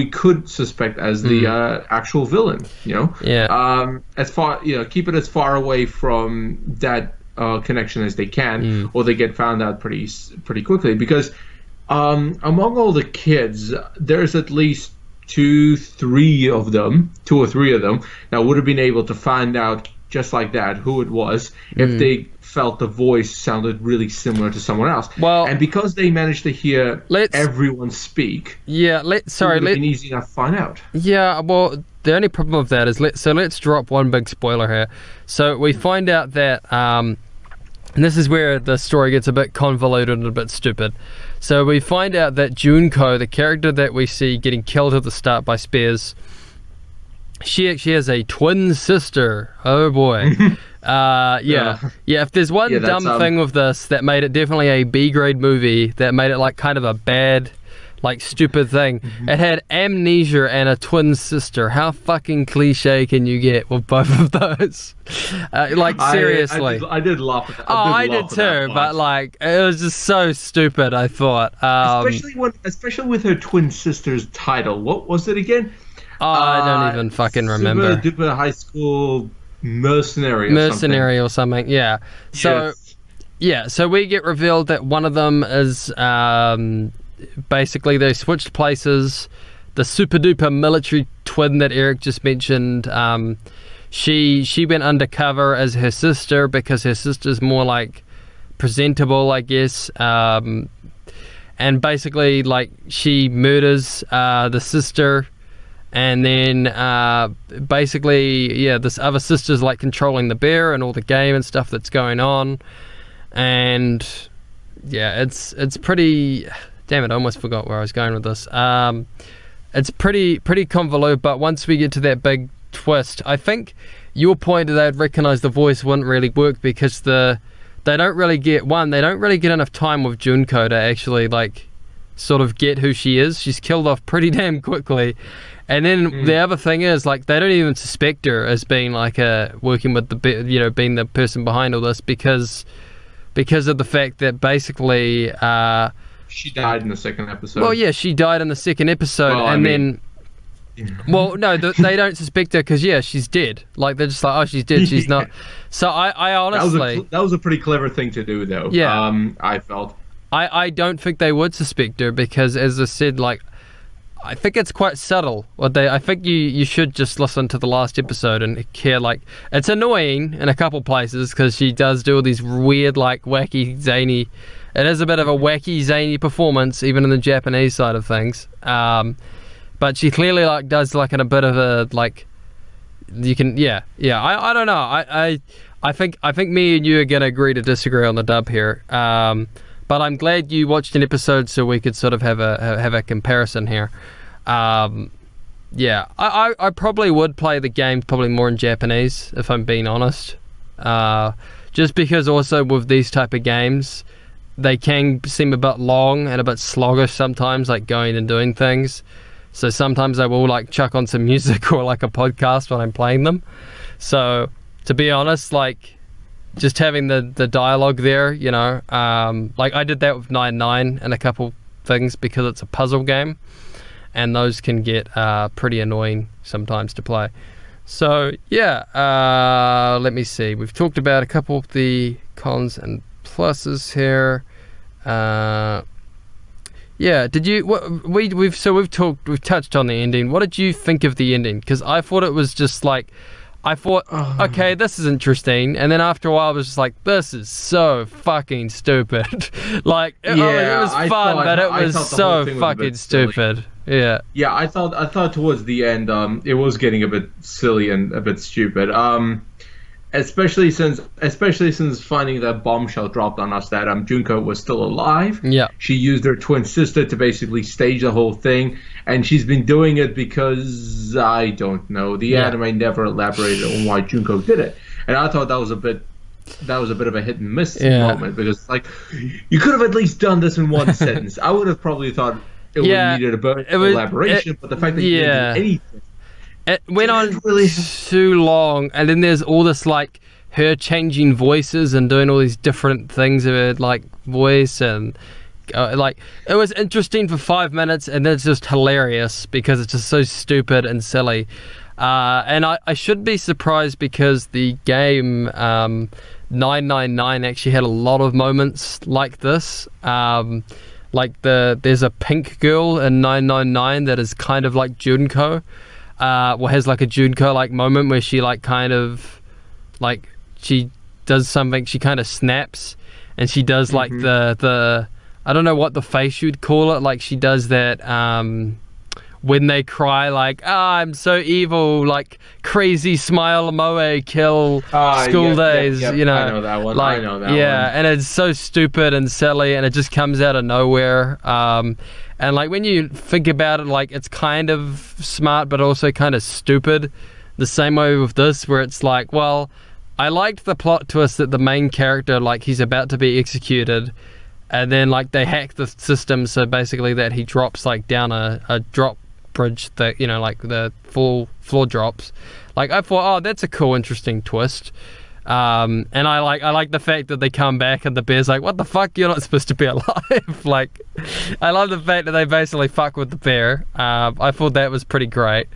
could suspect as the actual villain. Keep it as far away from that connection as they can, or they get found out pretty quickly because. Among all the kids, there's at least two or three of them that would have been able to find out just like that who it was if they felt the voice sounded really similar to someone else. Well, and because they managed to hear everyone speak, it would have been easy enough to find out. Yeah, well, the only problem with that is let's drop one big spoiler here. So we find out that and this is where the story gets a bit convoluted and a bit stupid. So we find out that Junko, the character that we see getting killed at the start by Spears, she actually has a twin sister. Oh boy. If there's one dumb thing with this that made it definitely a B-grade movie, that made it like kind of a bad, like stupid thing. It had amnesia and a twin sister. How fucking cliche can you get with both of those? Seriously. I did laugh at that. I did too, but like it was just so stupid, I thought. Especially with her twin sister's title. What was it again? I don't even fucking remember. Super duper high school mercenary or something. Yeah. So so we get revealed that one of them is basically they switched places. The super duper military twin that Eric just mentioned, she went undercover as her sister because her sister's more like presentable, I guess. And basically like she murders the sister, and then this other sister's like controlling the bear and all the game and stuff that's going on. And it's pretty. Damn it, I almost forgot where I was going with this. It's pretty convoluted, but once we get to that big twist, I think your point that they'd recognise the voice wouldn't really work because they don't really get enough time with Junko to actually like sort of get who she is. She's killed off pretty damn quickly. And then the other thing is like they don't even suspect her as being like working with being the person behind all this because of the fact that basically she died in the second episode. Well, yeah, she died in the second episode, well, no, they don't suspect her because she's dead. Like they're just like, oh, she's dead. She's not. So I honestly, that was a pretty clever thing to do, though. Yeah, I felt. I don't think they would suspect her because, as I said, like I think it's quite subtle. I think you should just listen to the last episode and care. Like it's annoying in a couple places because she does do all these weird, like wacky, zany. It is a bit of a wacky, zany performance, even in the Japanese side of things. But she clearly like does like in a bit of a like. You can I don't know. I think me and you are gonna agree to disagree on the dub here. But I'm glad you watched an episode so we could sort of have a comparison here. I probably would play the game probably more in Japanese if I'm being honest. Just because also with these type of games, they can seem a bit long and a bit sluggish sometimes, like going and doing things. So sometimes I will like chuck on some music or like a podcast when I'm playing them. So to be honest, like just having the dialogue there, like I did that with 9-9 and a couple things because it's a puzzle game, and those can get pretty annoying sometimes to play. So let me see. We've talked about a couple of the cons and pluses here. Did you? We've touched on the ending. What did you think of the ending? Because I thought it was just like. I thought, okay, this is interesting, and then after a while, I was just like, this is so fucking stupid. Like, it was fun, but it was so fucking stupid. Yeah. Yeah, I thought towards the end, it was getting a bit silly and a bit stupid. especially since finding that bombshell dropped on us that Junko was still alive. Yeah. She used her twin sister to basically stage the whole thing, and she's been doing it because I don't know. The anime never elaborated on why Junko did it, and I thought that was a bit of a hit and miss moment, because like you could have at least done this in one sentence. I would have probably thought it would have needed a bit of elaboration, but the fact that you didn't do anything. It went on too long, and then there's all this like her changing voices and doing all these different things of her like voice, and like it was interesting for 5 minutes, and then it's just hilarious because it's just so stupid and silly. And I should be surprised because the game 999 actually had a lot of moments like this. Like there's a pink girl in 999 that is kind of like Junko. Has like a Junko like moment where she like kind of like she does something, she kind of snaps, and she does like the I don't know what the face you'd call it, like she does that when they cry like I'm so evil, like crazy smile moe kill school days. You know, I know that one. Like, I know that one. And it's so stupid and silly, and it just comes out of nowhere. And like when you think about it, like it's kind of smart but also kind of stupid. The same way with this, where it's like, well, I liked the plot twist that the main character, like he's about to be executed, and then like they hack the system so basically that he drops like down a drop bridge that, you know, like the full floor drops. Like I thought, oh, that's a cool, interesting twist. And I like the fact that they come back and the bear's like, what the fuck, you're not supposed to be alive. Like I love the fact that they basically fuck with the bear. I thought that was pretty great.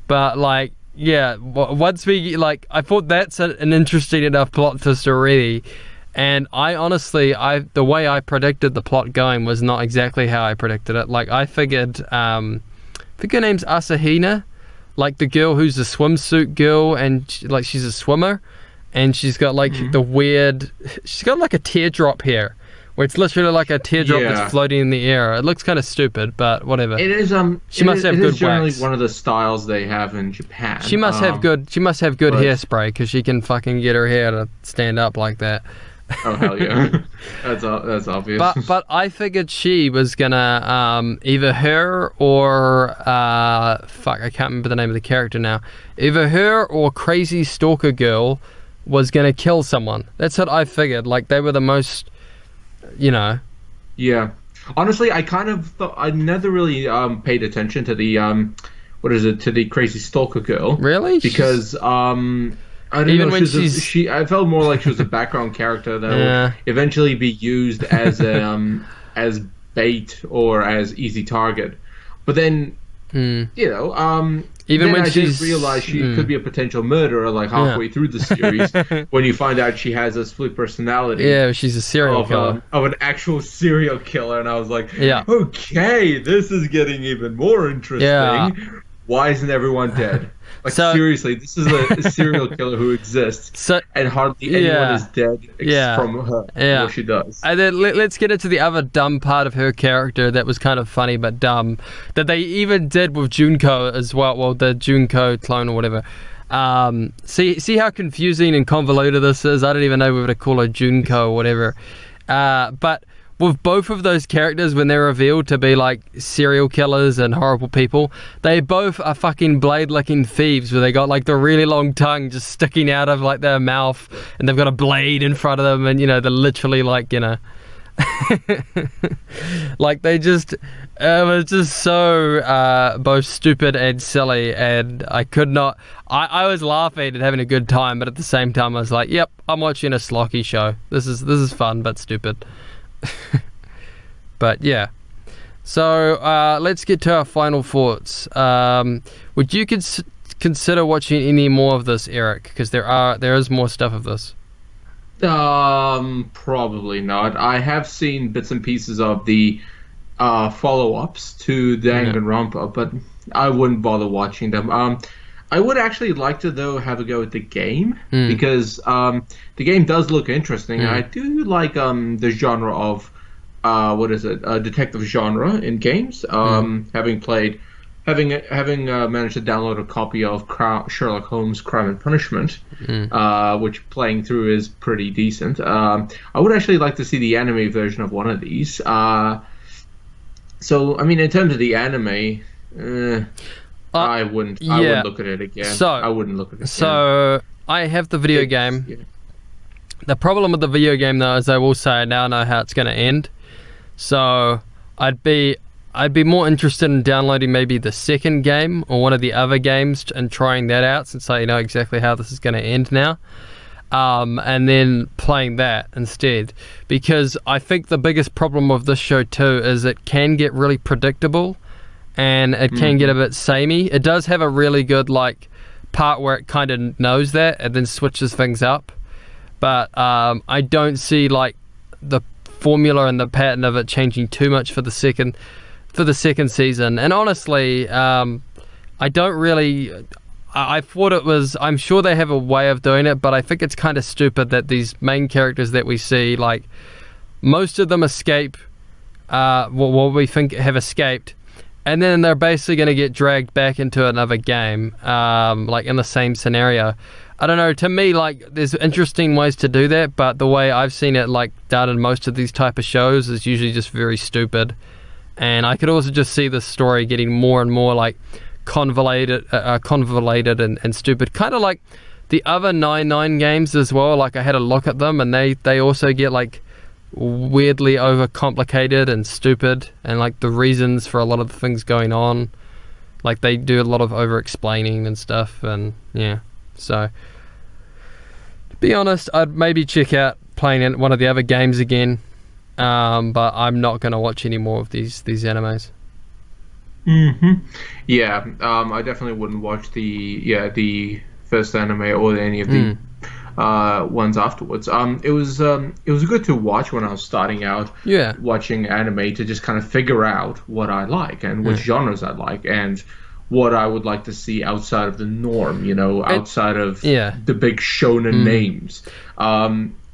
But like, yeah, once we like, I thought that's an interesting enough plot twist already. And I honestly, the way I predicted the plot going was not exactly how I predicted it. Like I figured, I think her name's Asahina, like the girl who's a swimsuit girl, and like she's a swimmer. And she's got like she's got like a teardrop here, where it's literally like a teardrop that's floating in the air. It looks kind of stupid, but whatever. It is she must have good generally wax. One of the styles they have in Japan. She must have good hairspray, because she can fucking get her hair to stand up like that. Oh hell yeah, that's obvious. But I figured she was gonna either her or fuck, I can't remember the name of the character now. Either her or Crazy Stalker Girl was gonna kill someone. That's what I figured. Like they were the most, you know. Yeah, honestly, I kind of thought I never really paid attention to the to the Crazy Stalker Girl. Really? Because I don't know. I felt more like she was a background character that would eventually be used as as bait or as easy target. But then, you know, even when I she realized she could be a potential murderer, like halfway through the series, when you find out she has a split personality. Yeah, she's a serial killer. Of an actual serial killer, and I was like, okay, this is getting even more interesting. Yeah. Why isn't everyone dead? Like, seriously, this is a serial killer who exists, and hardly anyone is dead from her, what she does. And then let's get into the other dumb part of her character that was kind of funny but dumb, that they even did with Junko as well, the Junko clone or whatever. See how confusing and convoluted this is? I don't even know whether to call her Junko or whatever. But with both of those characters, when they're revealed to be like serial killers and horrible people, they both are fucking blade-licking thieves, where they got like the really long tongue just sticking out of like their mouth, and they've got a blade in front of them, and you know, they're literally like, you know, like they just, it was just so both stupid and silly, and I could not, I was laughing and having a good time, but at the same time I was like, yep, I'm watching a Shlockime show. This is fun but stupid. But yeah, so let's get to our final thoughts. Would you consider watching any more of this, Eric? Because there is more stuff of this. Probably not. I have seen bits and pieces of the follow-ups to Danganropa, but I wouldn't bother watching them. I would actually like to, though, have a go at the game, because the game does look interesting. I do like the genre of, detective genre in games, having played having managed to download a copy of Sherlock Holmes: Crime and Punishment, which playing through is pretty decent. I would actually like to see the anime version of one of these. So, I mean, in terms of the anime, I wouldn't look at it again. I wouldn't look at it again. So, I have the video game. Yeah. The problem with the video game, though, is I will say I now know how it's going to end. So, I'd be more interested in downloading maybe the second game or one of the other games and trying that out, since I know exactly how this is going to end now. And then playing that instead, because I think the biggest problem with this show too is it can get really predictable and it can get a bit samey. It does have a really good part where it kind of knows that and then switches things up, but I don't see the formula and the pattern of it changing too much for the second season. And honestly, I don't really. I thought it was. I'm sure they have a way of doing it, but I think it's kind of stupid that these main characters that we see, most of them escape. What we think have escaped, and then they're basically going to get dragged back into another game, in the same scenario. I don't know. To me, there's interesting ways to do that, but the way I've seen it, done in most of these type of shows, is usually just very stupid. And I could also just see the story getting more and more convoluted and stupid, kind of like the other 9 games as well. I had a look at them, and they also get weirdly overcomplicated and stupid, and the reasons for a lot of the things going on, they do a lot of over explaining and stuff. And yeah, so to be honest, I'd maybe check out playing one of the other games again, but I'm not going to watch any more of these animes. Yeah, I definitely wouldn't watch the first anime or any of the ones afterwards. It was good to watch when I was starting out. Watching anime to just kind of figure out what I like and which genres I like and what I would like to see outside of the norm. Outside of the big shonen names.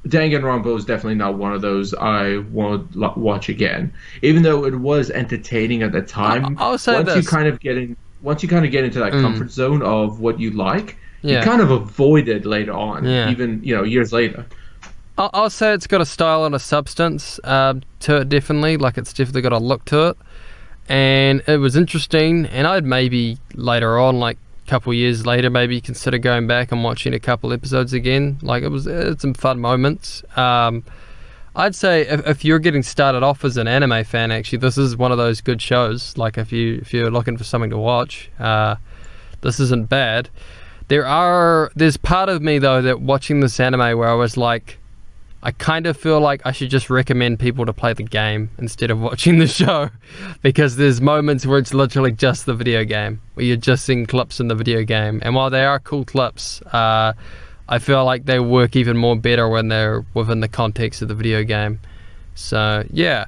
Danganropa is definitely not one of those I won't watch again, even though it was entertaining at the time. I'll say once you kind of get into that comfort zone of what you like, you Yeah. kind of avoid it later on, Yeah. even years later. I'll say it's got a style and a substance to it, definitely. It's definitely got a look to it. And it was interesting, and I'd maybe later on, a couple years later, maybe consider going back and watching a couple episodes again. It's some fun moments. I'd say if you're getting started off as an anime fan, actually, this is one of those good shows. If you're looking for something to watch, this isn't bad. There's part of me though that watching this anime where I was I kind of feel like I should just recommend people to play the game instead of watching the show, because there's moments where it's literally just the video game, where you're just seeing clips in the video game. And while they are cool clips, I feel like they work even more better when they're within the context of the video game. So yeah,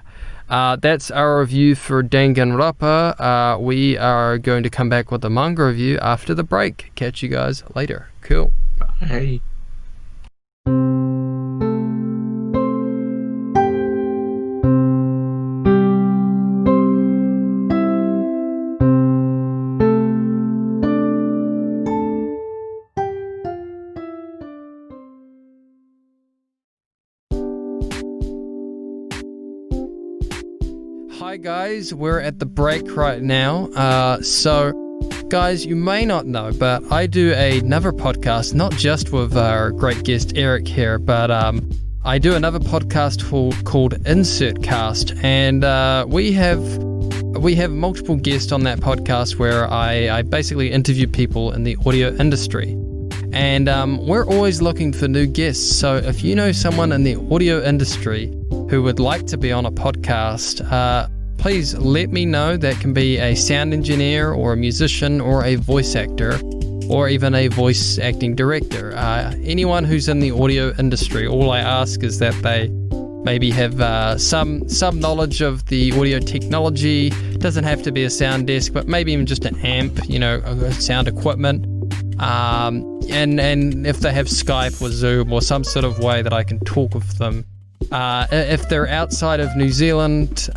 that's our review for Danganropa. We are going to come back with a manga review after the break. Catch you guys later. Cool. Bye. Hi guys, we're at the break right now. So guys, you may not know, but I do another podcast, not just with our great guest Eric here, but I do another podcast called Insert Cast, and we have multiple guests on that podcast where I basically interview people in the audio industry. And we're always looking for new guests, so if you know someone in the audio industry who would like to be on a podcast, please let me know. That can be a sound engineer or a musician or a voice actor or even a voice acting director. Anyone who's in the audio industry, all I ask is that they maybe have some knowledge of the audio technology. It doesn't have to be a sound desk, but maybe even just an amp, sound equipment. And if they have Skype or Zoom or some sort of way that I can talk with them If they're outside of New Zealand,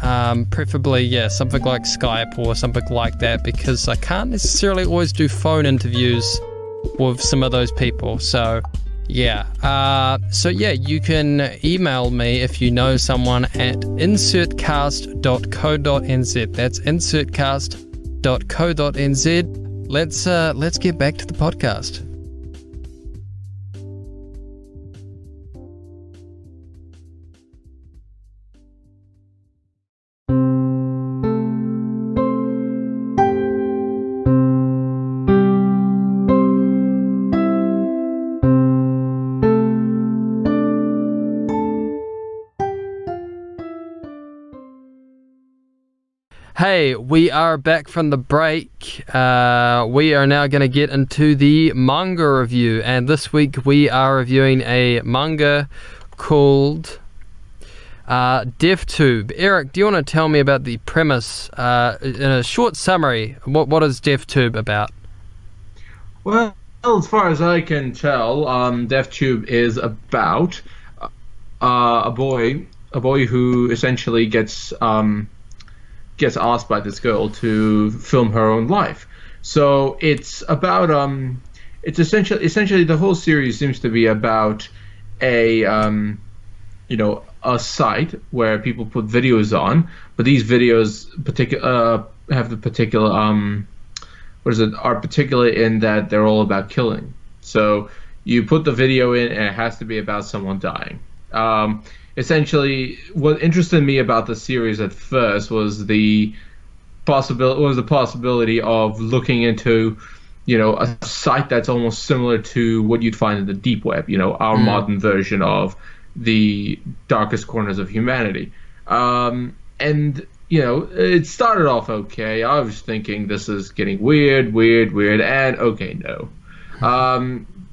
preferably, something like Skype or something like that, because I can't necessarily always do phone interviews with some of those people. So, you can email me if you know someone at insertcast.co.nz. That's insertcast.co.nz. Let's get back to the podcast. Hey, we are back from the break. We are now going to get into the manga review, and this week we are reviewing a manga called DevTube. Eric, do you want to tell me about the premise in a short summary? What is DevTube about? Well, as far as I can tell, DevTube is about a boy who essentially gets asked by this girl to film her own life. So it's about it's essentially the whole series seems to be about a site where people put videos on, but these videos have the particular are particular in that they're all about killing. So you put the video in and it has to be about someone dying. Essentially, what interested me about the series at first was the possibility of looking into, a site that's almost similar to what you'd find in the deep web. Our modern version of the darkest corners of humanity. It started off okay. I was thinking this is getting weird, and okay, no.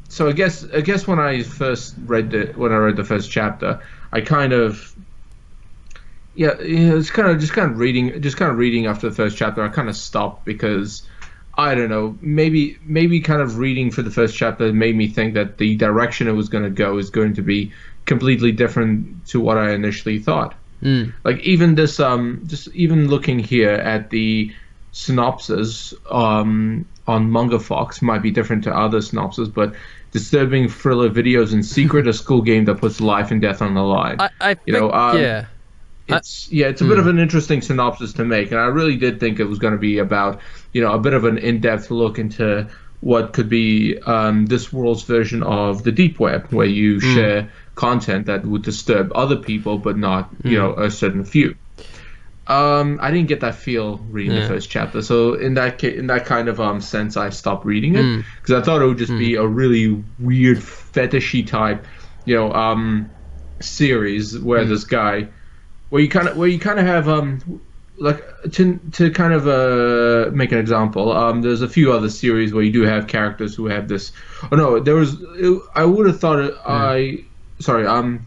So I guess when I read the first chapter, I kind of it's kind of reading after the first chapter. I kind of stopped because I don't know, maybe kind of reading for the first chapter made me think that the direction it was going to go is going to be completely different to what I initially thought. Like even this just even looking here at the synopsis on Manga Fox might be different to other synopses, but disturbing thriller videos in secret, a school game that puts life and death on the line. It's a bit of an interesting synopsis to make, and I really did think it was going to be about a bit of an in-depth look into what could be this world's version of the deep web, where you share content that would disturb other people, but not a certain few. I didn't get that feel reading the first chapter, so in that kind of sense, I stopped reading it because I thought it would just be a really weird fetishy type, series where this guy, where you kind of have like to kind of make an example. There's a few other series where you do have characters who have this. Oh no, I would have thought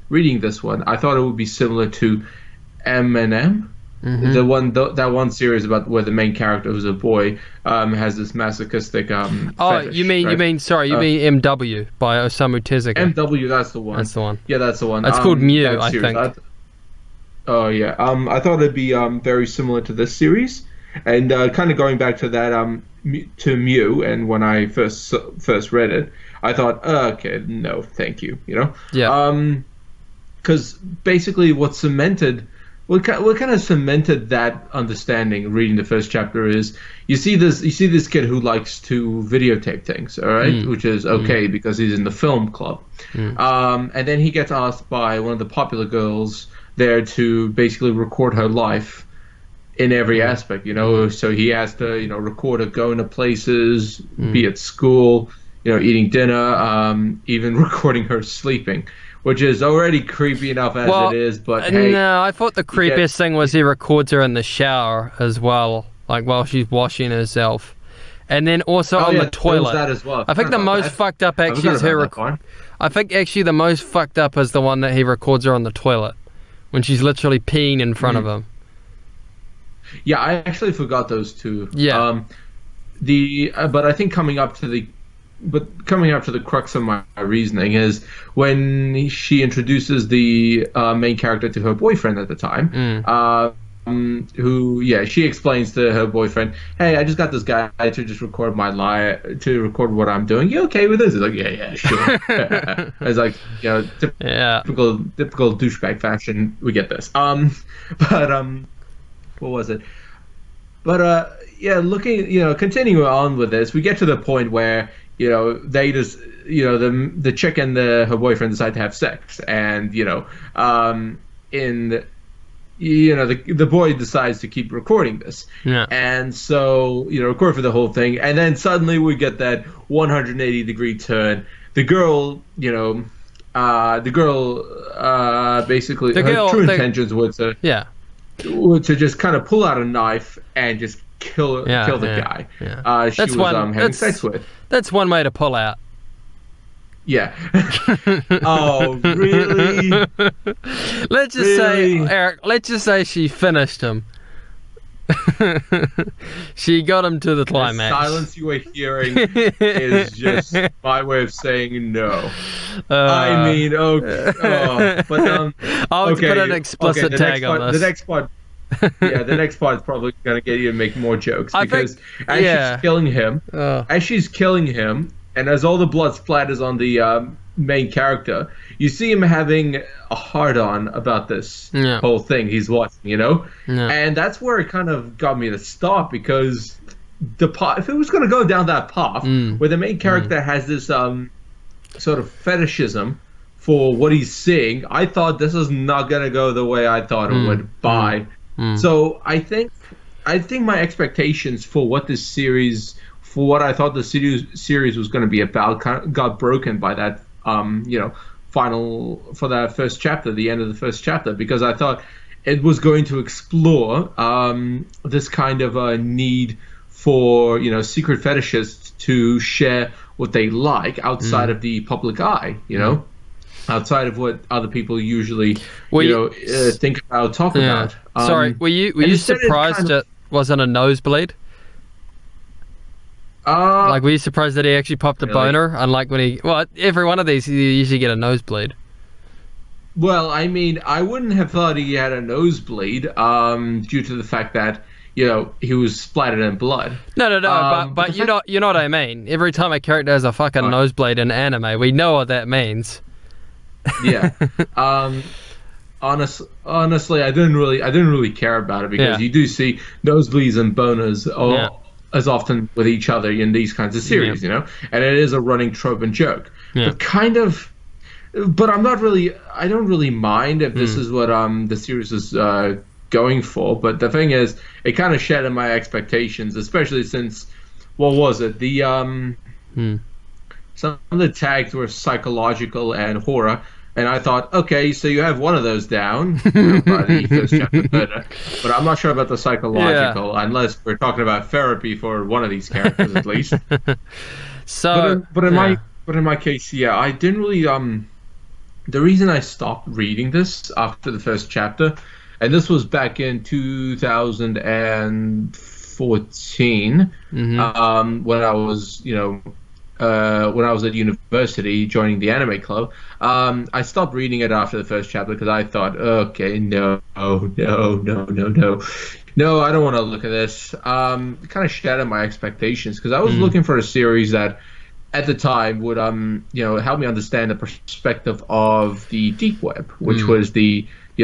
reading this one, I thought it would be similar to M&M. That one series about where the main character, who's a boy, has this masochistic fetish, you mean MW by Osamu Tezuka. MW, that's the one. Yeah, that's the one. It's called Mew, I think. I thought it'd be very similar to this series, and kind of going back to that to Mew, and when I first read it, I thought, okay, no, thank you, because basically what kind of cemented that understanding reading the first chapter is you see this kid who likes to videotape things, all right, which is okay because he's in the film club, and then he gets asked by one of the popular girls there to basically record her life in every aspect, so he has to record her going to places, be at school, eating dinner, even recording her sleeping, which is already creepy enough as it is, but hey. No, I thought the creepiest thing was he records her in the shower as well, like while she's washing herself. And then also on the toilet. That as well. I think the most fucked up actually is her I think actually the most fucked up is the one that he records her on the toilet when she's literally peeing in front of him. Yeah, I actually forgot those two. Yeah. But I think coming up to the but coming up to the crux of my reasoning is when she introduces the main character to her boyfriend at the time. Who, yeah, she explains to her boyfriend, "Hey, I just got this guy to just record to record what I'm doing. You okay with this?" He's like, "Yeah, sure." It's like, typical douchebag fashion. We get this. But what was it? But yeah, continuing on with this, we get to the point where they just the chick and her boyfriend decide to have sex, and in the boy decides to keep recording this, and so record for the whole thing, and then suddenly we get that 180-degree turn. The girl, basically her true intentions were to just kind of pull out a knife and just kill the guy she was having sex with. That's one way to pull out. Yeah. Oh, really? Let's just say, Eric, she finished him. She got him to the climax. The silence you were hearing is just my way of saying no. I mean, but I'll put an explicit tag on this. The next part, the next part is probably going to get you to make more jokes because she's killing him, and as all the blood splatters on the main character, you see him having a hard-on about this whole thing he's watching, and that's where it kind of got me to stop, because if it was going to go down that path where the main character has this sort of fetishism for what he's seeing, I thought this is not going to go the way I thought it would. So I think my expectations for what this series, for what I thought the series was going to be about, kind of got broken by that for that first chapter, the end of the first chapter, because I thought it was going to explore this kind of a need for secret fetishists to share what they like outside of the public eye, outside of what other people usually think about, talk about. Sorry, were you surprised it wasn't a nosebleed? Were you surprised that he actually popped a boner? Unlike when every one of these, you usually get a nosebleed. Well, I mean, I wouldn't have thought he had a nosebleed due to the fact that he was splattered in blood. No, but you know what I mean. Every time a character has a fucking nosebleed in anime, we know what that means. Yeah. Honestly, I didn't really care about it, because you do see nosebleeds and boners as often with each other in these kinds of series, and it is a running trope and joke. But I'm not really. I don't really mind if this is what the series is going for. But the thing is, it kind of shattered my expectations, especially since what was it? The some of the tags were psychological and horror. And I thought, okay, so you have one of those down by the first chapter, but I'm not sure about the psychological, unless we're talking about therapy for one of these characters at least. But in my case, I didn't really. The reason I stopped reading this after the first chapter, and this was back in 2014, when I was, when I was at university joining the anime club, I stopped reading it after the first chapter because I thought, okay, no, I don't want to look at this. It kind of shattered my expectations, because I was looking for a series that, at the time, would help me understand the perspective of the deep web, which was the the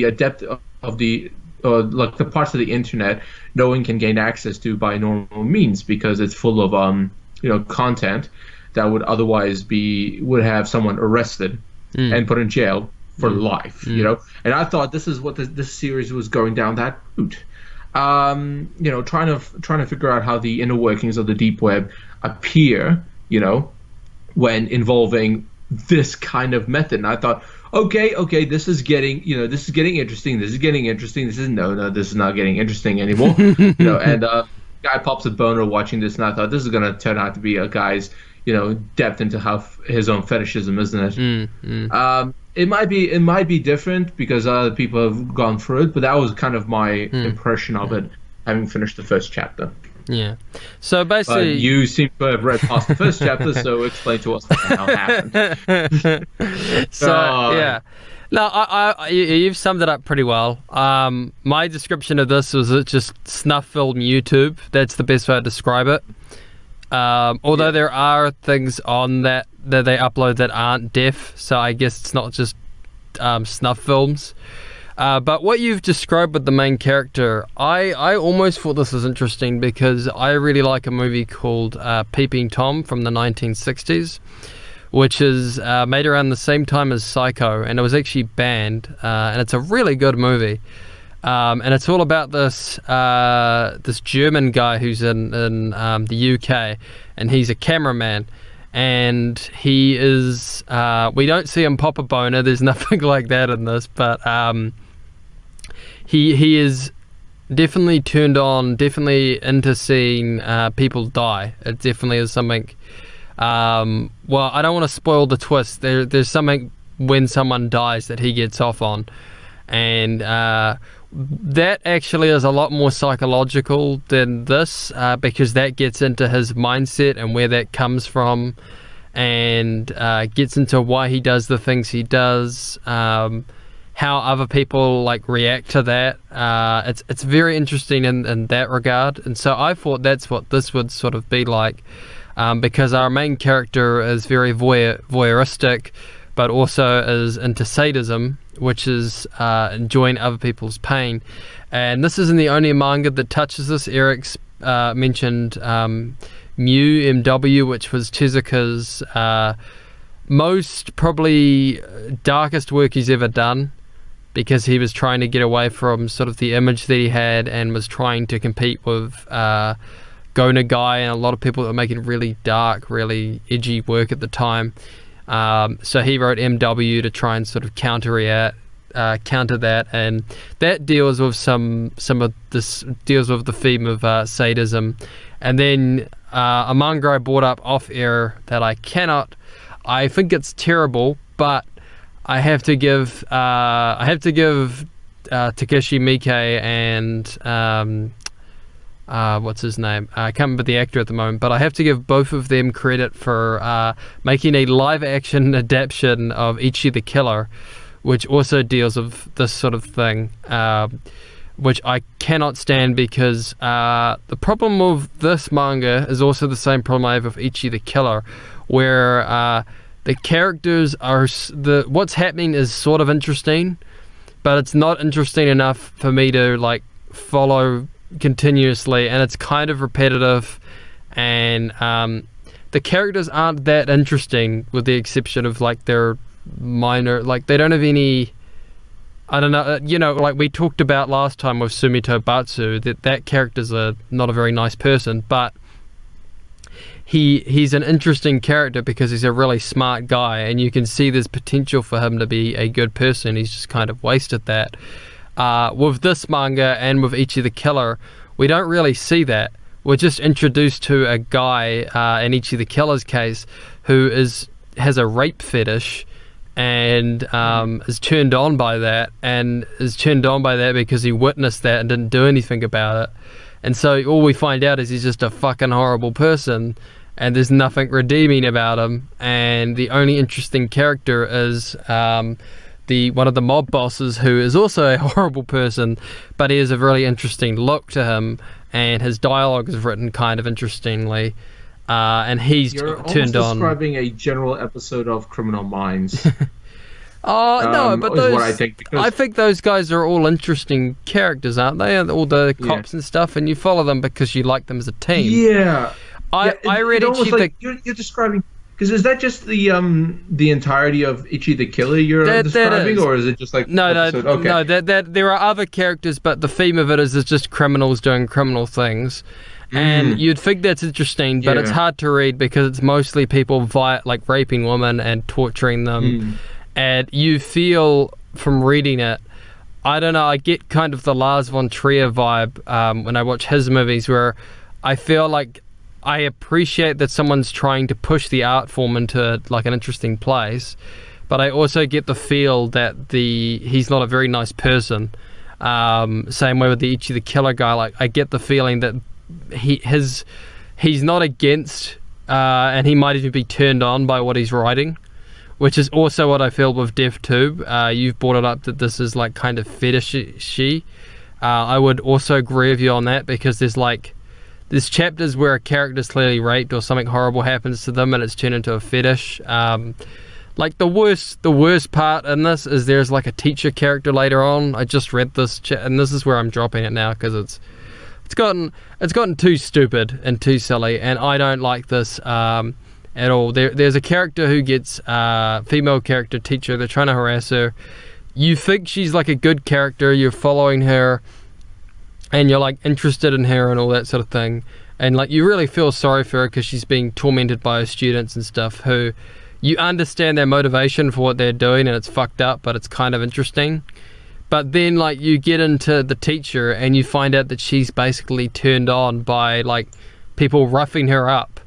adept of the the parts of the internet no one can gain access to by normal means, because it's full of content that would otherwise would have someone arrested and put in jail for life. And I thought this is what this series was going down that route. Trying to figure out how the inner workings of the deep web appear, when involving this kind of method. And I thought, okay, this is getting interesting. This is getting interesting. This is not getting interesting anymore. And guy pops a boner watching this, and I thought this is gonna turn out to be a guy's, depth into how his own fetishism, isn't it? It might be different because other people have gone through it, but that was kind of my impression of it. having finished the first chapter. Yeah. So But basically, you seem to have read past the first chapter, so explain to us what the hell happened. so yeah. No, you've summed it up pretty well. My description of this was it's just snuff film YouTube. That's the best way to describe it. Although there are things on that they upload that aren't deaf, so I guess it's not just snuff films. But what you've described with the main character, I almost thought this was interesting because I really like a movie called Peeping Tom from the 1960s, which is made around the same time as Psycho, and it was actually banned, and it's a really good movie. And it's all about this German guy who's in the UK, and he's a cameraman. And he is, we don't see him pop a boner, there's nothing like that in this, but he is definitely turned on, definitely into seeing people die. It definitely is something, well, I don't want to spoil the twist. There's something when someone dies that he gets off on. And that actually is a lot more psychological than this, because that gets into his mindset and where that comes from, and gets into why he does the things he does, how other people like react to that. It's very interesting in that regard, and so I thought that's what this would sort of be like, because our main character is very voyeuristic, but also is into sadism, which is enjoying other people's pain. And this isn't the only manga that touches this. Eric's mentioned MW, which was Tezuka's most probably darkest work he's ever done, because he was trying to get away from sort of the image that he had and was trying to compete with Go Nagai and a lot of people that were making really dark, really edgy work at the time. So he wrote MW to try and sort of counter that, and that deals with some of this, deals with the theme of sadism. And then a manga I brought up off air that I think it's terrible, but I have to give Takeshi Miike and what's his name? I can't remember the actor at the moment, but I have to give both of them credit for making a live-action adaptation of Ichi the Killer, which also deals with this sort of thing, which I cannot stand, because the problem with this manga is also the same problem I have with Ichi the Killer, where the characters are... what's happening is sort of interesting, but it's not interesting enough for me to like follow continuously, and it's kind of repetitive, and the characters aren't that interesting, with the exception of like their minor, like they don't have any, I don't know, like we talked about last time with Sumito Batsu, that character's not a very nice person, but he's an interesting character because he's a really smart guy, and you can see there's potential for him to be a good person. He's just kind of wasted that. With this manga and with Ichi the Killer, we don't really see that. We're just introduced to a guy, in Ichi the Killer's case, who has a rape fetish, and is turned on by that, because he witnessed that and didn't do anything about it. And so all we find out is he's just a fucking horrible person, and there's nothing redeeming about him. And the only interesting character is one of the mob bosses, who is also a horrible person, but he has a really interesting look to him, and his dialogue is written kind of interestingly. And he's You're turned on. describing a general episode of Criminal Minds. Oh no, but those, what I think, because I think those guys are all interesting characters, aren't they? All the cops and stuff, and you follow them because you like them as a team. Yeah, I read Ichi like you're describing. Because is that just the entirety of Ichi the Killer you're describing, or is it just like no, that there are other characters, but the theme of it is just criminals doing criminal things, and you'd think that's interesting, but it's hard to read because it's mostly people like raping women and torturing them, and you feel from reading it, I don't know, I get kind of the Lars von Trier vibe when I watch his movies, where I feel like I appreciate that someone's trying to push the art form into like an interesting place, but I also get the feel that he's not a very nice person, Same way with the Ichi the Killer guy. Like, I get the feeling that he's not against, and he might even be turned on by what he's writing, which is also what I feel with DevTube. You've brought it up that this is like kind of fetishy. I would also agree with you on that, because there's chapters where a character's clearly raped or something horrible happens to them and it's turned into a fetish. Like the worst part in this is there's like a teacher character later on. I just read this and this is where I'm dropping it now, because it's gotten too stupid and too silly, and I don't like this at all. There's a character who gets female character teacher. They're trying to harass her. You think she's like a good character. You're following her, and you're like interested in her and all that sort of thing. And like you really feel sorry for her because she's being tormented by her students and stuff. Who you understand their motivation for what they're doing, and it's fucked up, but it's kind of interesting. But then like you get into the teacher and you find out that she's basically turned on by like people roughing her up.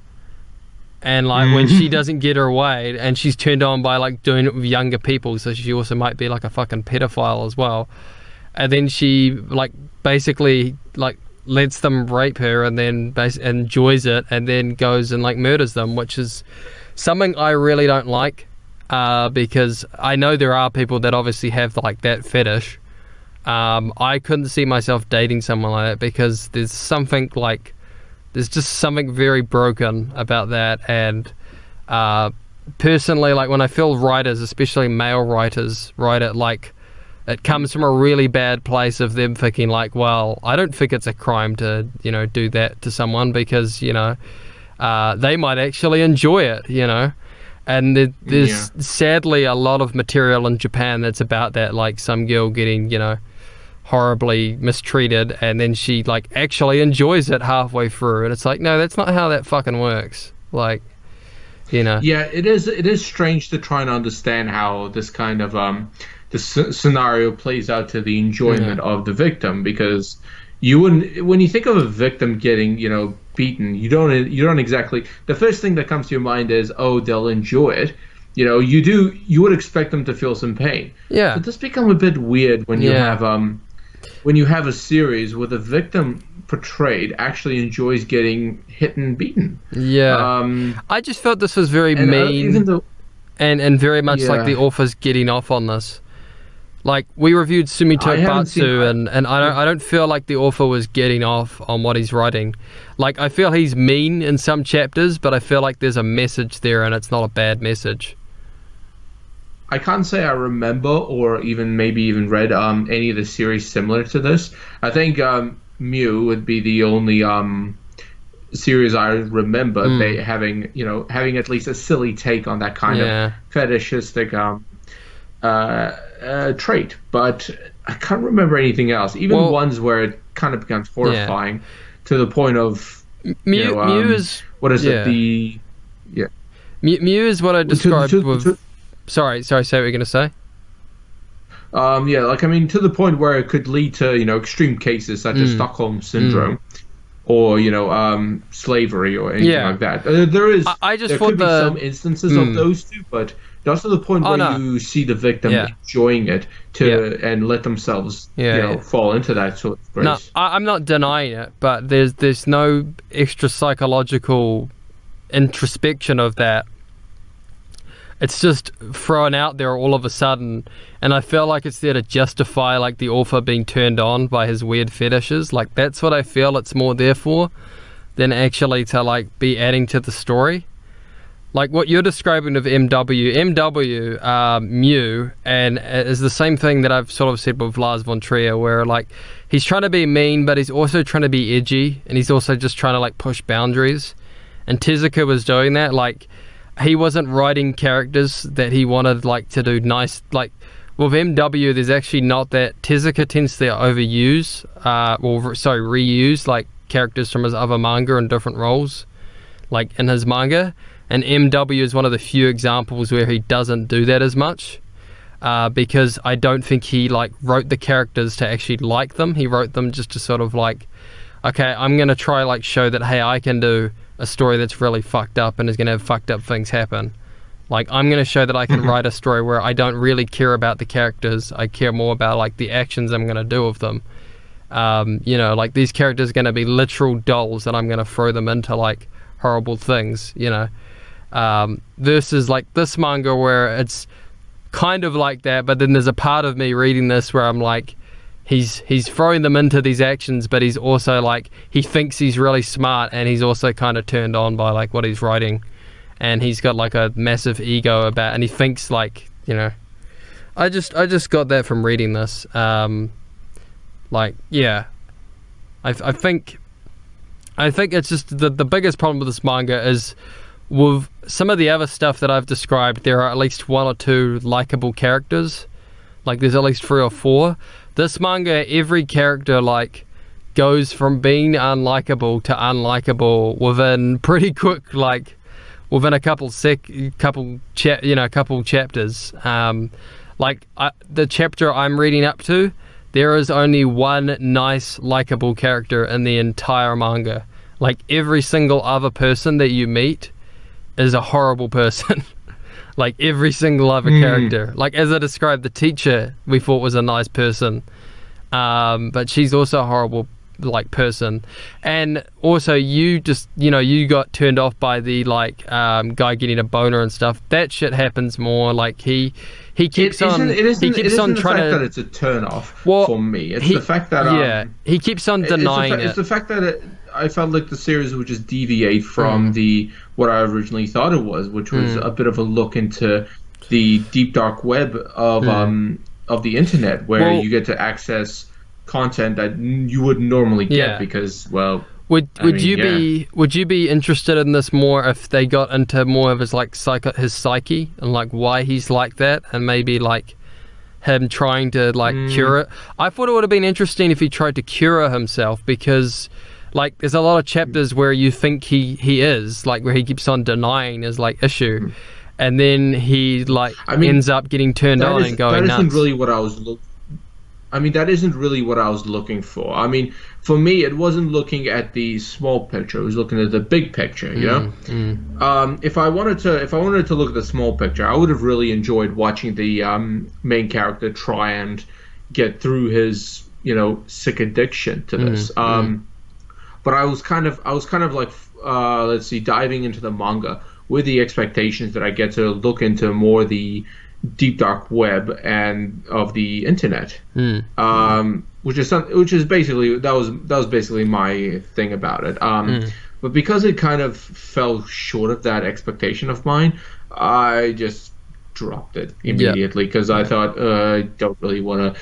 And like when she doesn't get her way, and she's turned on by like doing it with younger people, so she also might be like a fucking pedophile as well. And then she like basically like lets them rape her, and then enjoys it, and then goes and like murders them, which is something I really don't like, because I know there are people that obviously have like that fetish. I couldn't see myself dating someone like that, because there's just something very broken about that. And personally, like when I feel writers, especially male writers, write it like it comes from a really bad place of them thinking like, well, I don't think it's a crime to, do that to someone, because, they might actually enjoy it, And there's sadly a lot of material in Japan that's about that, like some girl getting, horribly mistreated, and then she like actually enjoys it halfway through, and it's like, no, that's not how that fucking works. Like, Yeah, it is strange to try and understand how this kind of scenario plays out to the enjoyment of the victim, because you wouldn't, when you think of a victim getting beaten, you don't exactly, the first thing that comes to your mind is, oh, they'll enjoy it. You would expect them to feel some pain. Yeah. But this becomes a bit weird when you have a series where the victim portrayed actually enjoys getting hit and beaten. Yeah. I just felt this was very mean, and very much like the author's getting off on this. Like, we reviewed Sumito Batsu, and I don't feel like the author was getting off on what he's writing. Like, I feel he's mean in some chapters, but I feel like there's a message there, and it's not a bad message. I can't say I remember or maybe even read any of the series similar to this. I think Mew would be the only series I remember they having at least a silly take on that kind of fetishistic trait. But I can't remember anything else. Even ones where it kind of becomes horrifying to the point of Mew is what is it? Mew is what I described with. Sorry, say what you're going to say. To the point where it could lead to, extreme cases such as Stockholm Syndrome or, slavery or anything like that. There could be some instances of those two, but not to the point where you see the victim enjoying it and let themselves, fall into that sort of grace. No, I'm not denying it, but there's no extra psychological introspection of that. It's just thrown out there all of a sudden, and I feel like it's there to justify like the author being turned on by his weird fetishes. Like, that's what I feel it's more there for, than actually to like be adding to the story. Like what you're describing of MW, Mew, and is the same thing that I've sort of said with Lars von Trier, where like he's trying to be mean, but he's also trying to be edgy, and he's also just trying to like push boundaries. And Tezuka was doing that. Like, he wasn't writing characters that he wanted like to do nice. Like with MW, there's actually not that. Tezuka tends to reuse like characters from his other manga in different roles, like in his manga. And MW is one of the few examples where he doesn't do that as much, because I don't think he like wrote the characters to actually like them. He wrote them just to sort of like, okay, I'm gonna try like show that, hey, I can do a story that's really fucked up and is going to have fucked up things happen. Like, I'm going to show that I can write a story where I don't really care about the characters. I care more about, like, the actions I'm going to do with them. You know, like, these characters are going to be literal dolls and I'm going to throw them into, like, horrible things, you know. Versus, like, this manga where it's kind of like that, but then there's a part of me reading this where I'm like, he's throwing them into these actions, but he's also, like, he thinks he's really smart and he's also kind of turned on by, like, what he's writing. And he's got like a massive ego about, and he thinks like, you know, I just got that from reading this. Like, yeah, I think it's just the biggest problem with this manga is with some of the other stuff that I've described, there are at least 1 or 2 likable characters. Like, there's at least 3 or 4. This manga, every character like goes from being unlikable to unlikable within pretty quick, like, within a couple chapters. Like, the chapter I'm reading up to, there is only 1 nice, likable character in the entire manga. Like, every single other person that you meet is a horrible person. Like, every single other character. Like, as I described, the teacher we thought was a nice person, but she's also a horrible like person. And also, you just, you know, you got turned off by the like guy getting a boner and stuff. That shit happens more. Like, he keeps on trying to. That it's a turn off for me. It's the fact that he keeps on denying it. It's the fact that I felt like the series would just deviate from what I originally thought it was, which was a bit of a look into the deep dark web of the internet, where you get to access content that you wouldn't normally get because, well, would you be interested in this more if they got into more of his like his psyche and like why he's like that, and maybe like him trying to like cure it? I thought it would have been interesting if he tried to cure himself, because like there's a lot of chapters where you think he is like, where he keeps on denying his like issue, and then he like ends up getting turned on and going nuts. That isn't really what I was that isn't really what I was looking for. I mean, for me, it wasn't looking at the small picture. It was looking at the big picture, you know? If I wanted to look at the small picture, I would have really enjoyed watching the main character try and get through his, you know, sick addiction to this. But I was kind of like, diving into the manga with the expectations that I get to look into more the deep dark web and of the internet, which is basically that was basically my thing about it. But because it kind of fell short of that expectation of mine, I just dropped it immediately, because I thought I don't really want to,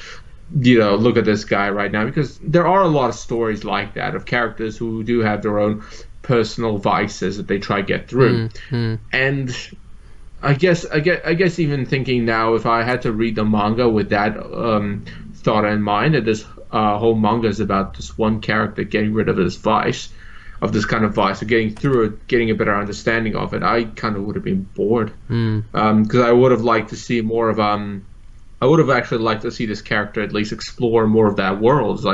you know, look at this guy right now, because there are a lot of stories like that of characters who do have their own personal vices that they try to get through, and I guess even thinking now, if I had to read the manga with that thought in mind, that this whole manga is about this one character getting rid of this vice, of this kind of vice, or getting through it, getting a better understanding of it, I kind of would have been bored, because I would have liked to see more of I would have actually liked to see this character at least explore more of that world.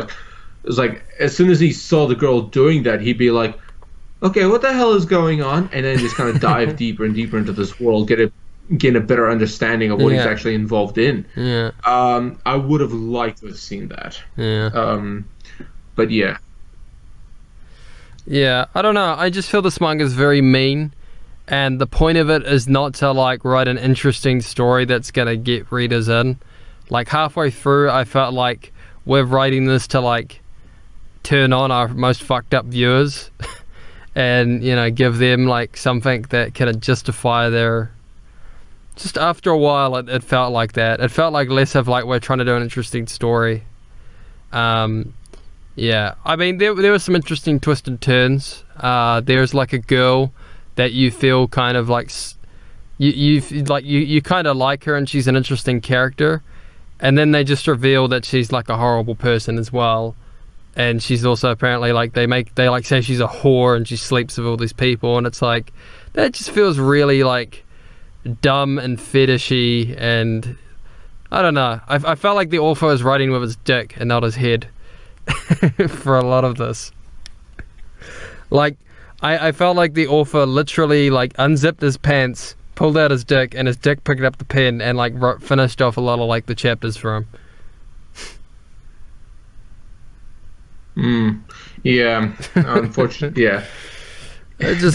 It's like as soon as he saw the girl doing that, he'd be like, okay, what the hell is going on? And then just kind of dive deeper and deeper into this world, get a better understanding of what he's actually involved in. I would have liked to have seen that. But yeah. Yeah, I don't know. I just feel this manga is very mean, and the point of it is not to like write an interesting story that's gonna get readers in. Like halfway through, I felt like we're writing this to like turn on our most fucked up viewers. And, you know, give them like something that can justify their. Just after a while, it felt like that. It felt like less of like we're trying to do an interesting story. Yeah, I mean there were some interesting twisted turns. There's like a girl that you feel kind of like you kind of like her, and she's an interesting character, and then they just reveal that she's like a horrible person as well. And she's also apparently like they like say she's a whore and she sleeps with all these people, and it's like that just feels really like dumb and fetishy, and I don't know. I felt like the author was writing with his dick and not his head for a lot of this. Like I felt like the author literally like unzipped his pants, pulled out his dick, and his dick picked up the pen and like finished off a lot of like the chapters for him. Yeah, unfortunately, yeah. There's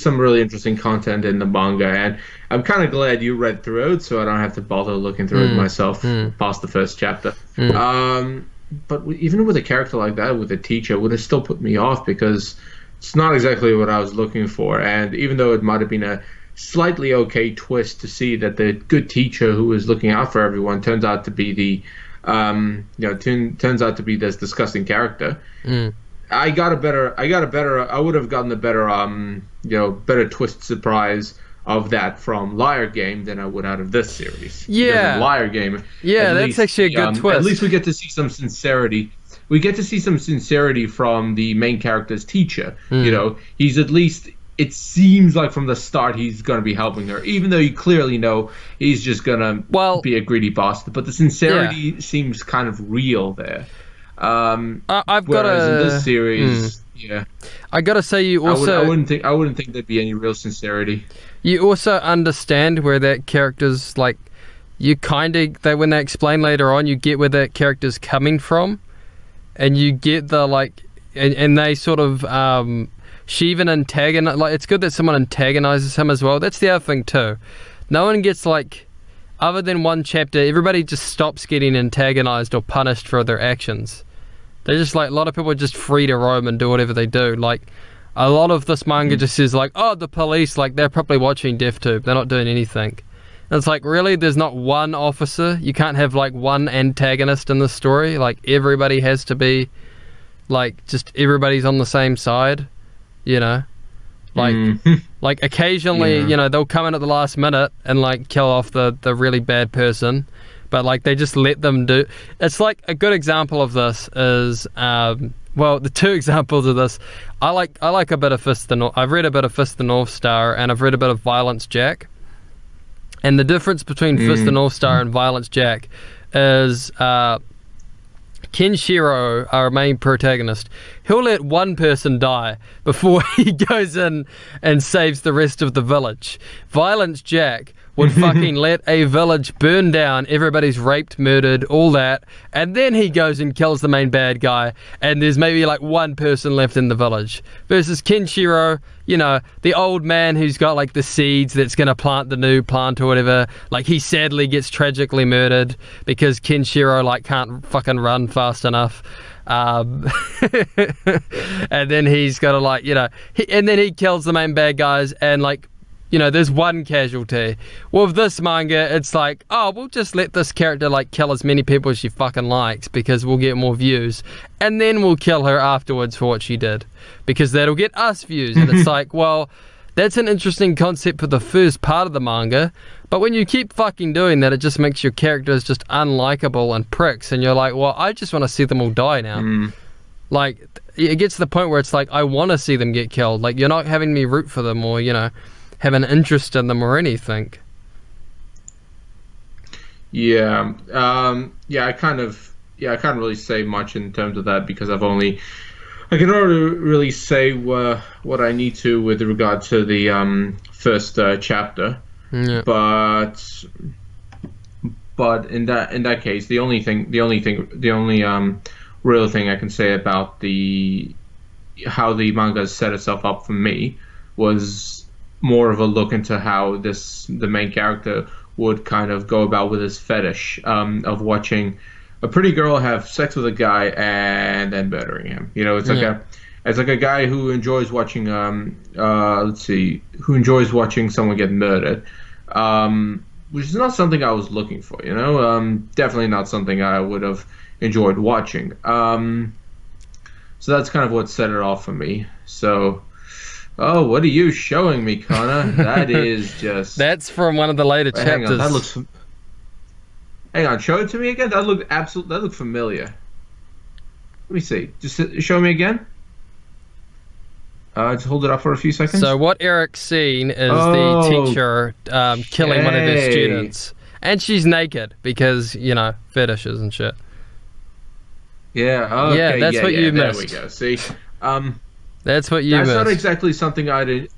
some really interesting content in the manga, and I'm kind of glad you read through it, so I don't have to bother looking through it myself past the first chapter. But even with a character like that, with a teacher, it would have still put me off because it's not exactly what I was looking for. And even though it might have been a slightly okay twist to see that the good teacher who was looking out for everyone turns out to be the turns out to be this disgusting character. I would have gotten a better twist surprise of that from Liar Game than I would out of this series. Yeah. Liar Game. Yeah, that's actually a good twist. At least we get to see some sincerity. We get to see some sincerity from the main character's teacher. You know, he's at least, it seems like from the start he's going to be helping her, even though you clearly know he's just going to be a greedy bastard. But the sincerity seems kind of real there. I've got whereas in this series, I gotta say, you also I wouldn't think there'd be any real sincerity. You also understand where that character's like, you kind of when they explain later on, you get where that character's coming from, and you get the like, and they sort of she even antagonize, like it's good that someone antagonizes him as well. That's the other thing too. No one gets like, other than one chapter, everybody just stops getting antagonized or punished for their actions. They're just like, a lot of people are just free to roam and do whatever they do. Like, a lot of this manga just says like, oh, the police, like, they're probably watching DevTube. They're not doing anything. And it's like, really? There's not one officer? You can't have, like, one antagonist in the story? Like, everybody has to be, like, just everybody's on the same side? You know? Like, like occasionally, you know, they'll come in at the last minute and, like, kill off the really bad person. But like they just let them do. It's like a good example of this is the two examples of this. I like a bit of Fist the North. I've read a bit of Fist the North Star, and I've read a bit of Violence Jack. And the difference between Fist the North Star and Violence Jack is Kenshiro, our main protagonist, he'll let one person die before he goes in and saves the rest of the village. Violence Jack would fucking let a village burn down, everybody's raped, murdered, all that, and then he goes and kills the main bad guy, and there's maybe like one person left in the village. Versus Kenshiro, you know, the old man who's got like the seeds that's gonna plant the new plant or whatever, like he sadly gets tragically murdered because Kenshiro like can't fucking run fast enough. And then he's gotta like, you know, and then he kills the main bad guys, and like, you know, there's one casualty. With this manga, it's like, oh, we'll just let this character like kill as many people as she fucking likes because we'll get more views, and then we'll kill her afterwards for what she did because that'll get us views. And it's like, well, that's an interesting concept for the first part of the manga, but when you keep fucking doing that, it just makes your characters just unlikable and pricks, and you're like, well, I just want to see them all die now. Like, it gets to the point where it's like, I want to see them get killed. Like, you're not having me root for them or, you know, have an interest in them or anything. I can't really say much in terms of that because I can only really say what I need to with regard to the first chapter. But in that case, the only real thing I can say about how the manga set itself up for me was more of a look into how the main character would kind of go about with his fetish of watching a pretty girl have sex with a guy and then murdering him. You know, it's like a guy who enjoys watching who enjoys watching someone get murdered, which is not something I was looking for. You know, definitely not something I would have enjoyed watching. So that's kind of what set it off for me. So. Oh, what are you showing me, Connor? That is just... That's from one of the later chapters. Hang on, show it to me again? That looked familiar. Let me see. Just show me again. Just hold it up for a few seconds. So what Eric's seen is the teacher killing one of her students. And she's naked because, you know, fetishes and shit. Yeah, okay. Yeah, that's what you missed. There we go. See? That's what you missed. That's not exactly something I'd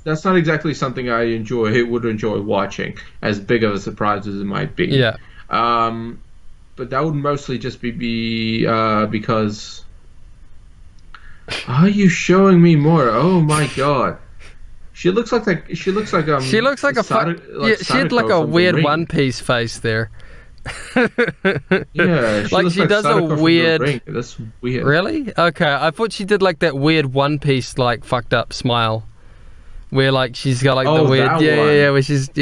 that's not exactly something would enjoy watching, as big of a surprise as it might be. Yeah. Um, but that would mostly just because. Are you showing me more? Oh my god. She looks like She looks like yeah, she had like Sadako a from The weird Ring. One Piece face there. Yeah, she Like looks she like does a Sadako from The weird. Ring. That's weird. Really? Okay, I thought she did like that weird One Piece like fucked up smile, where like she's got like the Oh, weird that one. where she's like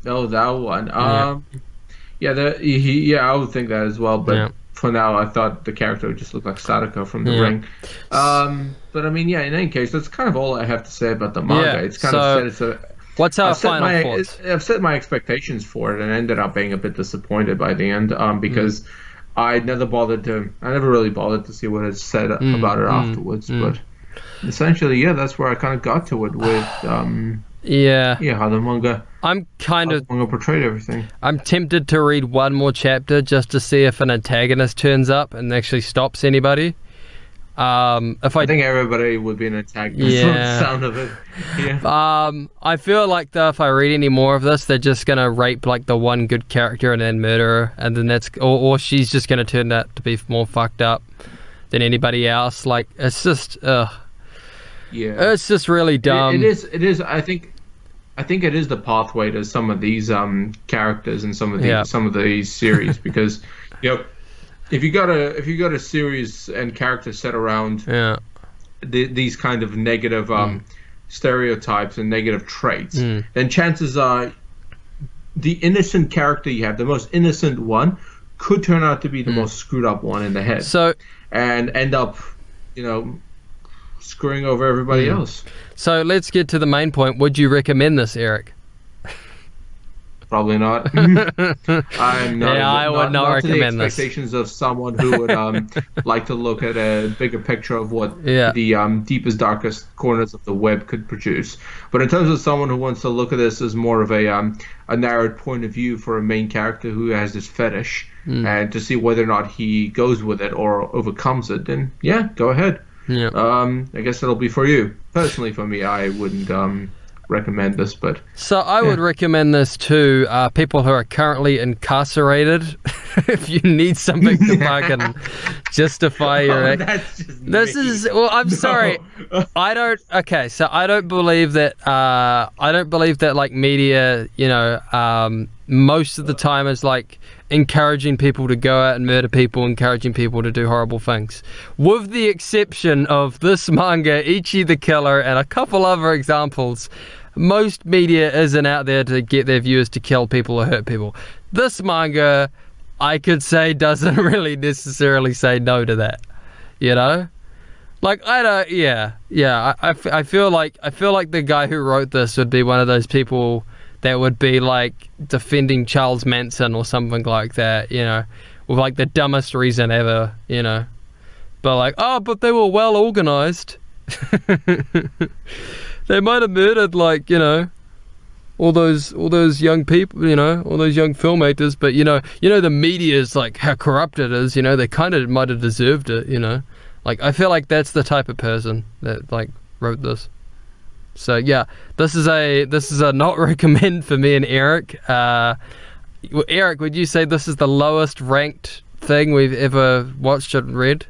Oh, that one. yeah Yeah, I would think that as well. yeah But for now, I thought the character would just look like Sadako from The yeah Ring. But I mean, yeah. In any case, that's kind of all I have to say about the manga. yeah. It's kind of So said it's a. what's our final thoughts? I've set my expectations for it and ended up being a bit disappointed by the end. Because I never really bothered to see what it said about it afterwards. But essentially, yeah, that's where I kind of got to it with Yeah, how the manga I'm kind of portrayed everything. I'm tempted to read one more chapter just to see if an antagonist turns up and actually stops anybody. If I think everybody would be an antagonist from the sound of it. Yeah. I feel like though if I read any more of this, they're just gonna rape like the one good character and then murder her, and then or she's just gonna turn out to be more fucked up than anybody else. Like it's just, it's just really dumb. It is. I think it is the pathway to some of these characters and some of these series because if you got a series and characters set around these kind of negative stereotypes and negative traits, then chances are the innocent character you have, the most innocent one, could turn out to be the most screwed up one in the head. So and end up, screwing over everybody else. So let's get to the main point. Would you recommend this, Eric? Probably not. I'm not. Yeah, I would not recommend the expectations of someone who would like to look at a bigger picture of what the deepest, darkest corners of the web could produce. But in terms of someone who wants to look at this as more of a narrowed point of view for a main character who has this fetish, and to see whether or not he goes with it or overcomes it, then yeah, go ahead. Yeah. I guess it'll be for you. Personally, for me, I wouldn't recommend this, but so I would recommend this to people who are currently incarcerated. If you need something to fucking justify your I'm sorry, I don't believe that like media most of the time is like encouraging people to go out and murder people, encouraging people to do horrible things, with the exception of this manga, Ichi the Killer, and a couple other examples. Most media isn't out there to get their viewers to kill people or hurt people. This manga, I could say, doesn't really necessarily say no to that. Like I don't. I feel like the guy who wrote this would be one of those people that would be like defending Charles Manson or something like that. With like the dumbest reason ever. But like, but they were well organized. They might have murdered like all those young people, all those young filmmakers, but the media is like how corrupt it is, they kind of might have deserved it, like I feel like that's the type of person that like wrote this. So yeah, this is a not recommend for me and Eric. Eric, would you say this is the lowest ranked thing we've ever watched and read?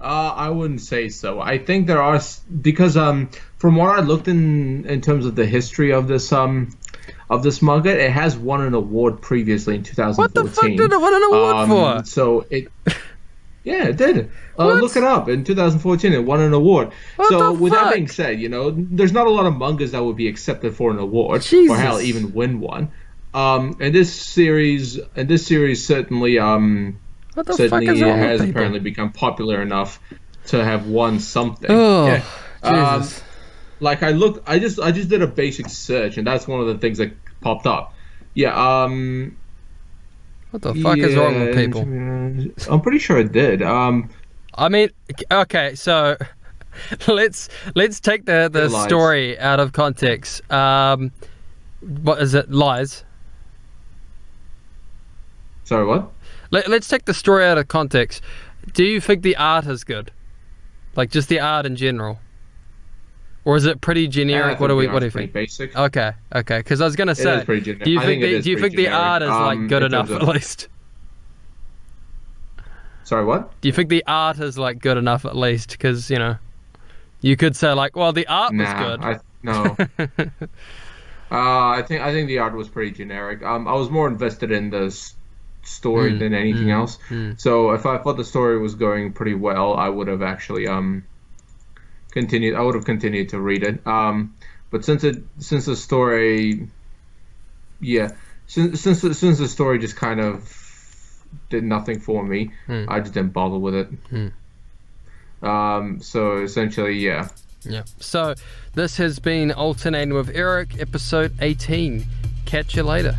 I wouldn't say so. I think there are, because from what I looked in terms of the history of this manga, it has won an award previously in 2014. What the fuck did it win an award for? So it did. Look it up. In 2014, it won an award. So with that being said, there's not a lot of mangas that would be accepted for an award, or hell, even win one. And this series certainly what the fuck is wrong has with people? apparently become popular enough to have won something. Oh, Jesus. Like I just did a basic search, and that's one of the things that popped up. Yeah. What the fuck is wrong with people? I'm pretty sure it did. I mean, okay, so let's take the story out of context. What is it? Lies. Sorry, what? Let's take the story out of context. Do you think the art is good? Like just the art in general, or is it pretty generic? What do you Pretty think? basic. Okay. Because I was gonna say, It is pretty generic. do you think the art is like good enough at least? Sorry, what? Do you think the art is like good enough at least? Because you could say like, well, the art was good. No. I think the art was pretty generic. I was more invested in the story than anything else. So if I thought the story was going pretty well, I would have actually continued. I would have continued to read it. But since the story, since the story just kind of did nothing for me, I just didn't bother with it. So essentially, yeah. Yeah. So this has been Alternating with Eric, episode 18. Catch you later.